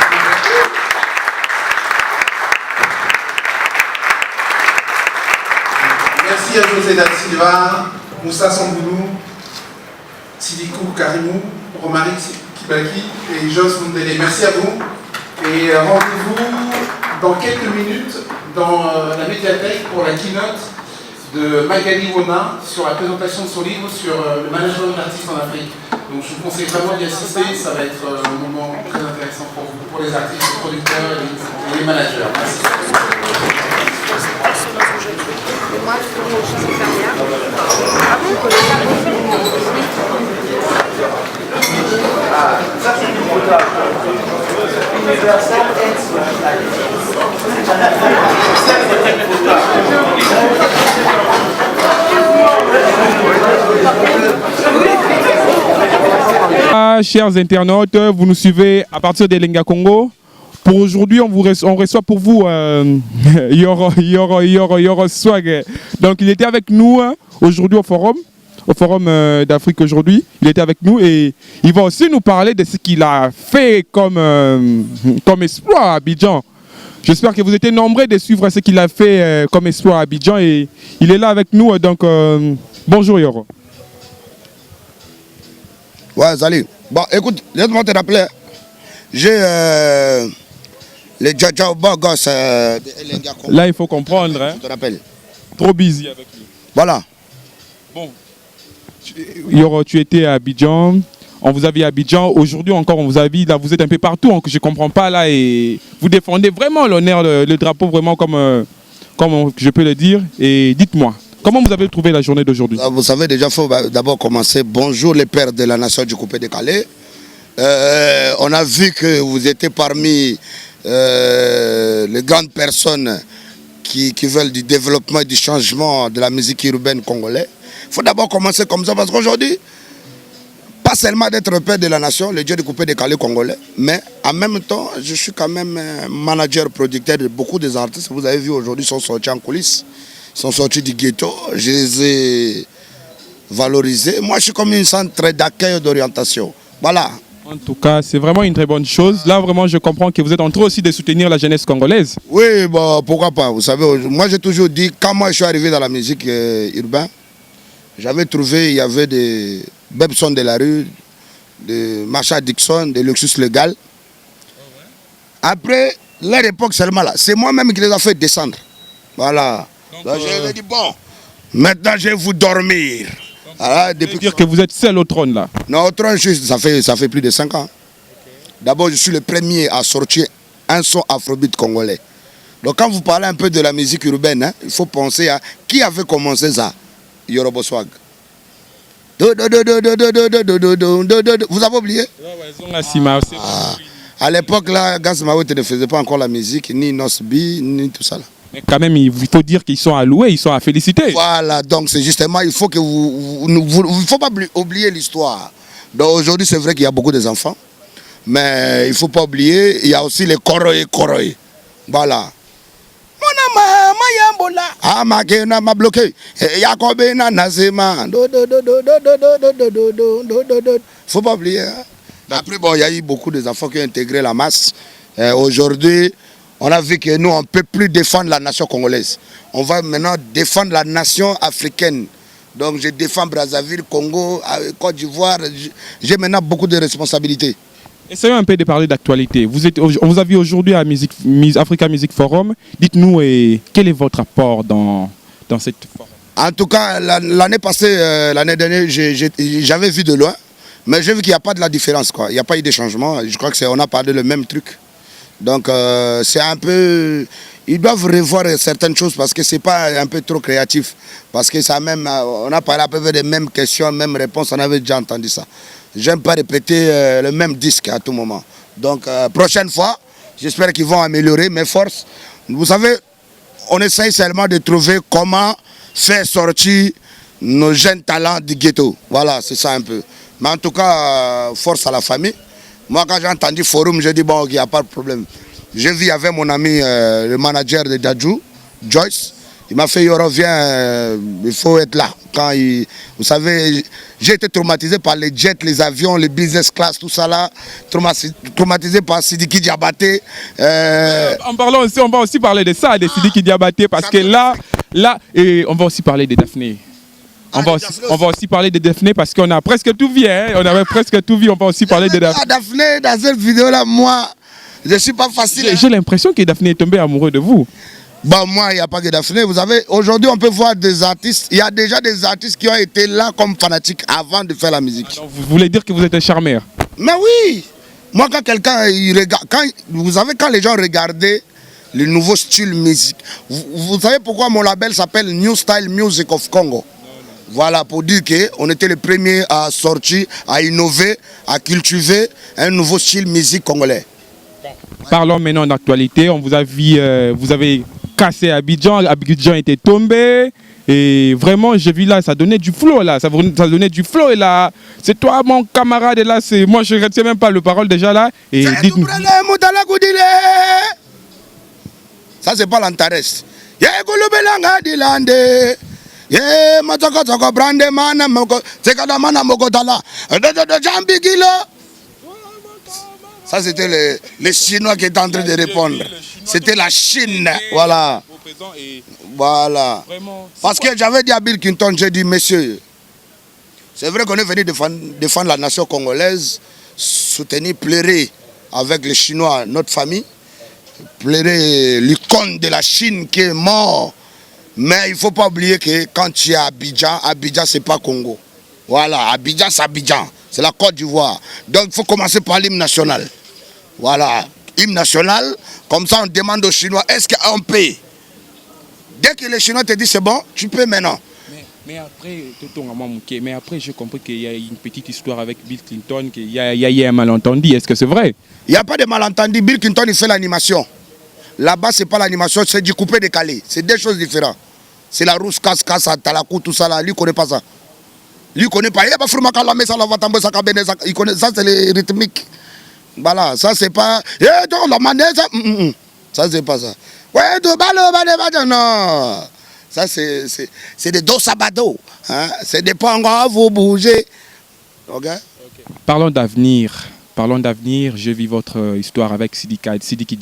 Merci à José Da Silva, Moussa Sambounou, Sidikou Karimou, Romaric Kibaki et Jos Mundele. Merci à vous. Et rendez-vous dans quelques minutes dans la médiathèque pour la keynote de Magali Wona sur la présentation de son livre sur le management d'artistes en Afrique. Donc je vous conseille vraiment d'y assister, ça va être un moment très intéressant pour vous, pour les artistes, les producteurs et les managers. Merci. Ça c'est du potable. Universal and cas, chers internautes, vous nous suivez à partir des Lenga Congo. Pour aujourd'hui, on reçoit pour vous Yoro Swag. Donc il était avec nous aujourd'hui au forum d'Afrique aujourd'hui. Il était avec nous et il va aussi nous parler de ce qu'il a fait comme exploit à Abidjan. J'espère que vous étiez nombreux de suivre ce qu'il a fait comme exploit à Abidjan et il est là avec nous. Donc bonjour Yoro. Ouais, salut. Bon, écoute, laisse-moi te rappeler. J'ai les Djadja Bogos de Elenga Congo. Là, il faut comprendre. Hein. Je te rappelle. Trop busy avec lui. Voilà. Bon. Yoro, tu étais à Abidjan. On vous a vu à Abidjan. Aujourd'hui encore, on vous a vu. Là, vous êtes un peu partout. Je ne comprends pas là. Et vous défendez vraiment l'honneur, le drapeau, vraiment comme je peux le dire. Et dites-moi, comment vous avez trouvé la journée d'aujourd'hui? Vous savez, déjà, il faut d'abord commencer. Bonjour les pères de la nation du coupé-décalé. On a vu que vous étiez parmi les grandes personnes qui veulent du développement et du changement de la musique urbaine congolaise. Il faut d'abord commencer comme ça parce qu'aujourd'hui, pas seulement d'être le père de la nation, le dieu du coupé-décalé congolais, mais en même temps, je suis quand même manager, producteur de beaucoup des artistes. Vous avez vu aujourd'hui, ils sont sortis en coulisses, ils sont sortis du ghetto, je les ai valorisés. Moi, je suis comme une centre d'accueil et d'orientation. Voilà. En tout cas, c'est vraiment une très bonne chose. Là, vraiment, je comprends que vous êtes en train aussi de soutenir la jeunesse congolaise. Oui, bon, pourquoi pas. Vous savez, moi, j'ai toujours dit, quand moi, je suis arrivé dans la musique urbaine, j'avais trouvé, il y avait des Bebson de la rue, de Macha Dixon, de Luxus Légal. Après, leur époque seulement là, c'est moi-même qui les a fait descendre. Voilà. Donc, je leur ai dit, bon, maintenant, je vais vous dormir. Voilà, depuis dire que vous êtes seul au trône là. Non, au trône, ça fait plus de 5 ans. D'abord, je suis le premier à sortir un son afrobeat congolais. Donc quand vous parlez un peu de la musique urbaine, hein, il faut penser à qui avait commencé ça. Yoro Swag. Vous avez oublié? À l'époque, là, Gaz Maouete ne faisait pas encore la musique, ni Nosby, ni tout ça là. Mais quand même, il faut dire qu'ils sont à louer, ils sont à féliciter. Voilà, donc c'est justement, il faut que il faut pas oublier l'histoire. Donc aujourd'hui, c'est vrai qu'il y a beaucoup d'enfants, mais il ne faut pas oublier, il y a aussi les Koroye. Voilà. m'a bloqué. Faut pas oublier. Hein? Après, bon, il y a eu beaucoup d'enfants qui ont intégré la masse. Aujourd'hui, on a vu que nous, on ne peut plus défendre la nation congolaise. On va maintenant défendre la nation africaine. Donc je défends Brazzaville, Congo, Côte d'Ivoire. J'ai maintenant beaucoup de responsabilités. Essayons un peu de parler d'actualité. On vous a vu aujourd'hui à Africa Music Forum. Dites-nous quel est votre apport dans cette forum. En tout cas, l'année passée, l'année dernière, j'avais vu de loin. Mais j'ai vu qu'il n'y a pas de la différence, quoi. Il n'y a pas eu de changement. Je crois qu'on a parlé le même truc. Donc c'est un peu... Ils doivent revoir certaines choses parce que ce n'est pas un peu trop créatif. Parce que ça même, on a parlé à peu près des mêmes questions, mêmes réponses, on avait déjà entendu ça. J'aime pas répéter le même disque à tout moment. Donc prochaine fois, j'espère qu'ils vont améliorer mes forces. Vous savez, on essaye seulement de trouver comment faire sortir nos jeunes talents du ghetto. Voilà, c'est ça un peu. Mais en tout cas, force à la famille. Moi, quand j'ai entendu forum, j'ai dit, bon, il n'y a pas de problème. Je vis avec mon ami, le manager de Dadju, Joyce. Il m'a fait, Yoro, viens, il faut être là. Quand vous savez, j'ai été traumatisé par les jets, les avions, les business class, tout ça là. Traumatisé par Sidiki Diabaté. On va aussi parler de ça, de Sidiki Diabaté, parce que là, et on va aussi parler de Daphné. On va aussi parler de Daphné parce qu'on a presque tout vu. Hein? On avait presque tout vu. On va aussi parler de Daphné. Daphné, dans cette vidéo-là, moi, je ne suis pas facile. J'ai l'impression que Daphné est tombé amoureux de vous. Bon, moi, il n'y a pas que Daphné. Vous savez, aujourd'hui, on peut voir des artistes. Il y a déjà des artistes qui ont été là comme fanatiques avant de faire la musique. Alors, vous voulez dire que vous êtes un charmeur? Mais oui. Moi, quand quelqu'un regarde... Vous savez, quand les gens regardaient le nouveau style musique, vous savez pourquoi mon label s'appelle New Style Music of Congo? Voilà, pour dire qu'on était les premiers à sortir, à innover, à cultiver un nouveau style musique congolais. Parlons maintenant d'actualité. On vous a vu, vous avez cassé Abidjan. Abidjan était tombé. Et vraiment, j'ai vu là, ça donnait du flow là. Ça donnait du flow. Et là, c'est toi, mon camarade. Et là, c'est moi, je ne retiens même pas le parole déjà là. Et dites-nous. Ça, c'est pas l'Antares. Ça, c'était les Chinois qui étaient en train de répondre. C'était la Chine, voilà. Voilà. Parce que j'avais dit à Bill Clinton, j'ai dit, monsieur, c'est vrai qu'on est venu défendre la nation congolaise, soutenir, pleurer avec les Chinois, notre famille, pleurer l'icône de la Chine qui est mort. Mais il ne faut pas oublier que quand tu es à Abidjan, Abidjan, ce n'est pas Congo. Voilà, Abidjan, c'est Abidjan. C'est la Côte d'Ivoire. Donc il faut commencer par l'hymne national. Voilà, hymne national. Comme ça, on demande aux Chinois, est-ce qu'on paye? Dès que les Chinois te disent c'est bon, tu peux maintenant. Mais après, j'ai compris qu'il y a une petite histoire avec Bill Clinton, qu'il y a un malentendu. Est-ce que c'est vrai? Il n'y a pas de malentendu. Bill Clinton, il fait l'animation. Là-bas, ce n'est pas l'animation, c'est du coupé décalé. C'est deux choses différentes. C'est la rousse, casse, talakou, tout ça là. Lui, il ne connaît pas ça. Lui, il ne connaît pas. Il connaît ça, c'est les rythmiques. Voilà, ça, c'est pas. Ça, c'est pas ça. Non. Ça, c'est des dos sabado. Hein? C'est des pangos, vous bougez. Okay? Parlons d'avenir. Parlons d'avenir. Je vis votre histoire avec Sidiki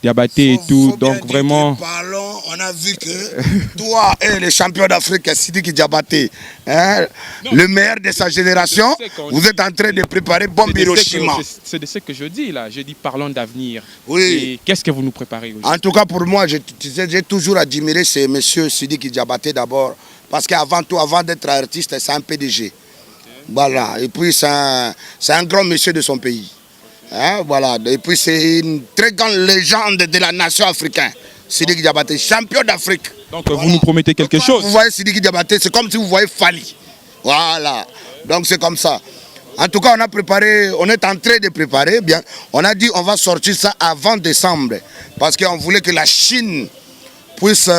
Diabaté et tout. Donc, vraiment. Parlons, on a vu que toi et les champions d'Afrique, Sidiki Diabaté, hein, le meilleur de sa génération, vous êtes en train de préparer Bombe Hiroshima. C'est de ce que je dis là. Je dis parlons d'avenir. Oui. Qu'est-ce que vous nous préparez aujourd'hui? En tout cas, pour moi, j'ai toujours admiré ce monsieur Sidiki Diabaté d'abord. Parce qu'avant tout, avant d'être artiste, c'est un PDG. Okay. Voilà. Et puis, c'est un grand monsieur de son pays. Hein, voilà. Et puis c'est une très grande légende de la nation africaine, Sidiki Diabaté, champion d'Afrique. Donc voilà. Vous nous promettez quelque chose. Vous voyez Sidiki Diabaté, c'est comme si vous voyez Fali. Voilà. Donc c'est comme ça. En tout cas, on a préparé, on est en train de préparer. Bien, on a dit on va sortir ça avant décembre. Parce qu'on voulait que la Chine puisse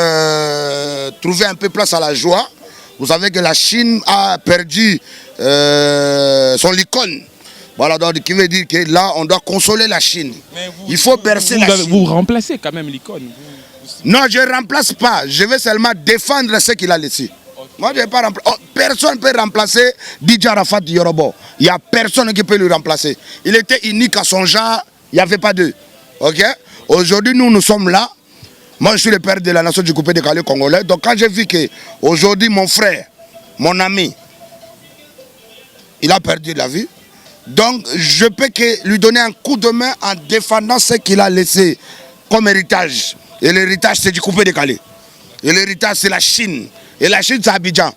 trouver un peu place à la joie. Vous savez que la Chine a perdu son icône. Voilà, donc qui veut dire que là, on doit consoler la Chine. Il faut bercer la Chine. Vous remplacez quand même l'icône. Non, je ne remplace pas. Je vais seulement défendre ce qu'il a laissé. Okay. Moi, je ne vais pas remplacer. Personne ne peut remplacer DJ Arafat Yorobo. Il n'y a personne qui peut le remplacer. Il était unique à son genre. Il n'y avait pas d'eux. Ok? Aujourd'hui, nous sommes là. Moi, je suis le père de la nation du coupé décalé congolais. Donc, quand j'ai vu qu'aujourd'hui, mon frère, mon ami, il a perdu la vie. Donc, je peux que lui donner un coup de main en défendant ce qu'il a laissé comme héritage. Et l'héritage, c'est du coupé décalé. Et l'héritage, c'est la Chine. Et la Chine, c'est Abidjan.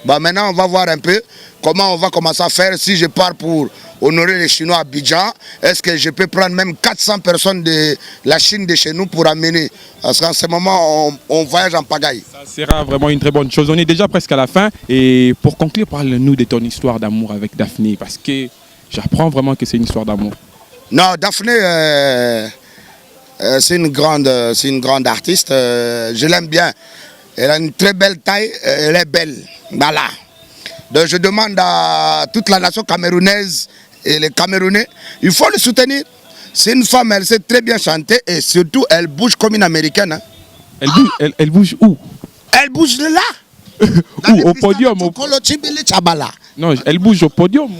Bah, maintenant, on va voir un peu comment on va commencer à faire. Si je pars pour honorer les Chinois à Abidjan, est-ce que je peux prendre même 400 personnes de la Chine de chez nous pour amener? Parce qu'en ce moment, on voyage en pagaille. Ça sera vraiment une très bonne chose. On est déjà presque à la fin. Et pour conclure, parle-nous de ton histoire d'amour avec Daphné. Parce que j'apprends vraiment que c'est une histoire d'amour. Non, Daphné, c'est une grande artiste. Je l'aime bien. Elle a une très belle taille. Elle est belle. Voilà. Donc je demande à toute la nation camerounaise et les Camerounais, il faut le soutenir. C'est une femme, elle sait très bien chanter et surtout, elle bouge comme une Américaine. Hein. Elle bouge où? Elle bouge là. Où? Au podium? Non, elle bouge au podium.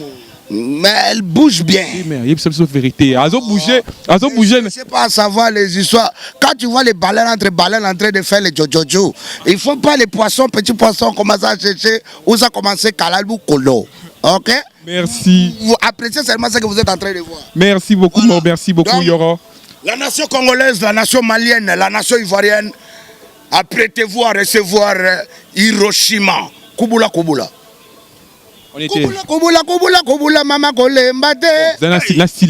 Mais elle bouge bien. Oui, mais il y a une vérité. Elles ont bougé. Je ne sais pas savoir les histoires. Quand tu vois les baleines en train de faire les jojojo, il ne faut pas les poissons, petits poissons, commencer à chercher où ça a commencé Kalalou Kolo. Ok? Merci. Vous appréciez seulement ce que vous êtes en train de voir. Merci beaucoup, voilà. Merci beaucoup, donc, Yoro. La nation congolaise, la nation malienne, la nation ivoirienne, apprêtez-vous à recevoir Hiroshima. Kubula, Kubula. On était... Mama Kolemba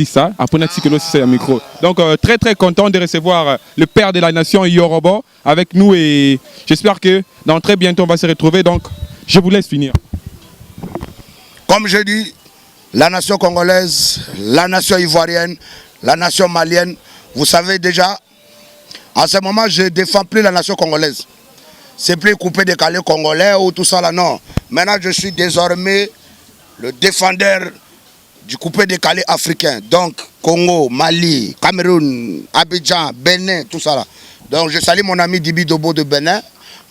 ça. Après, on a micro. Donc, très très content de recevoir le père de la nation Yorobo avec nous et j'espère que dans très bientôt on va se retrouver. Donc, je vous laisse finir. Comme je dis, la nation congolaise, la nation ivoirienne, la nation malienne, vous savez déjà, en ce moment, je ne défends plus la nation congolaise. c'est plus coupé décalé congolais ou tout ça là, non. Maintenant, je suis désormais le défendeur du coupé décalé africain. Donc, Congo, Mali, Cameroun, Abidjan, Bénin, tout ça là. Donc, je salue mon ami Dibi Dobo de Bénin.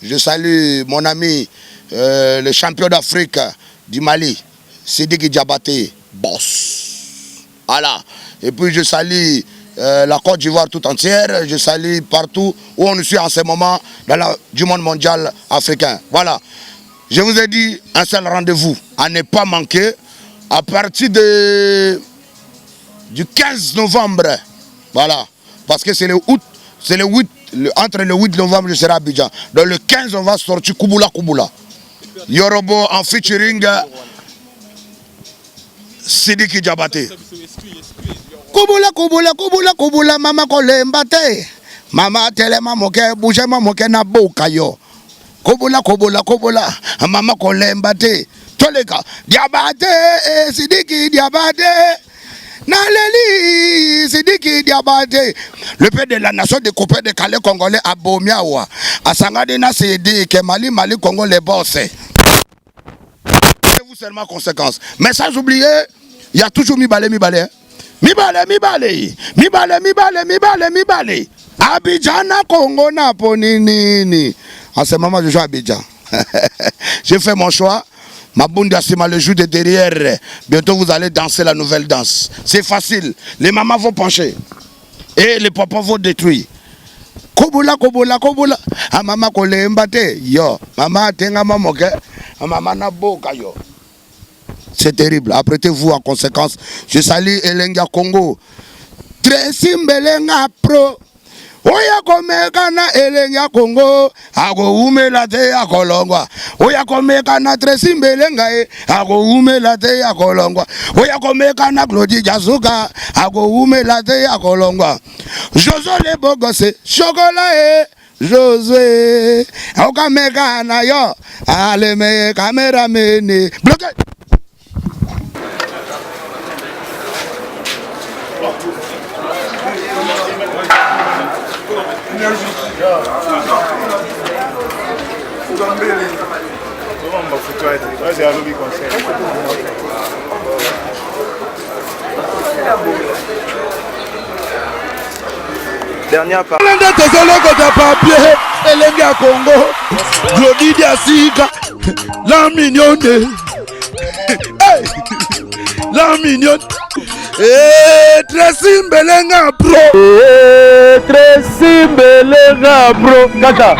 Je salue mon ami, le champion d'Afrique du Mali, Sidiki Diabaté, boss. Voilà. Et puis, je salue la Côte d'Ivoire tout entière. Je salue partout où on suit en ce moment du monde mondial africain. Voilà. Je vous ai dit un seul rendez-vous à ne pas manquer à partir du 15 novembre. Voilà. Parce que c'est le 8, entre le 8 novembre, je serai à Abidjan. Donc le 15, on va sortir Kubula Kubula. Yorobo en featuring Sidiki Diabaté. Kubula Kubula Kubula Kubula mama kolembate. Mama telema moke bouge moke na boka yo. Kubula Kubula Kubula mama kolembate. Toleka Diabaté Sidiki Diabaté. Naleli Sidiki Diabaté. Le père de la nation de coupé de Calais congolais à Bomiawa. À Sangadina Sidi que Mali Congo les boss. C'est vous seulement conséquence. Mais sans oublier, il y a toujours mi balé. Abidjan na Congo na ponini. En ce moment, je joue à Abidjan. J'ai fait mon choix. Mabounda Sima le joue de derrière. Bientôt vous allez danser la nouvelle danse. C'est facile. Les mamans vont pencher. Et les papas vont détruire. Kobula. A mama kole mbate. Yo. Mama tenga mamoke. A mama na boka yo. C'est terrible. Apprêtez-vous en conséquence. Je salue Elenga Congo. Tresimbelenga pro. Oya komeka na Elenga Congo. Ago umela te akolongwa. Oya komeka na Tresimbelenga ago umela te akolongwa. Oya komeka na Claudie Jazuka ago umela te akolongwa. Jozo le bogose chocolat Josué. Okameka na yo aleme camera meni. Bloqué. Dernière partie. Elenga Congo, Glody Diasika, la mignonne, la mignonne, Tresimbelenga pro, Tresimbelenga pro, Kaka.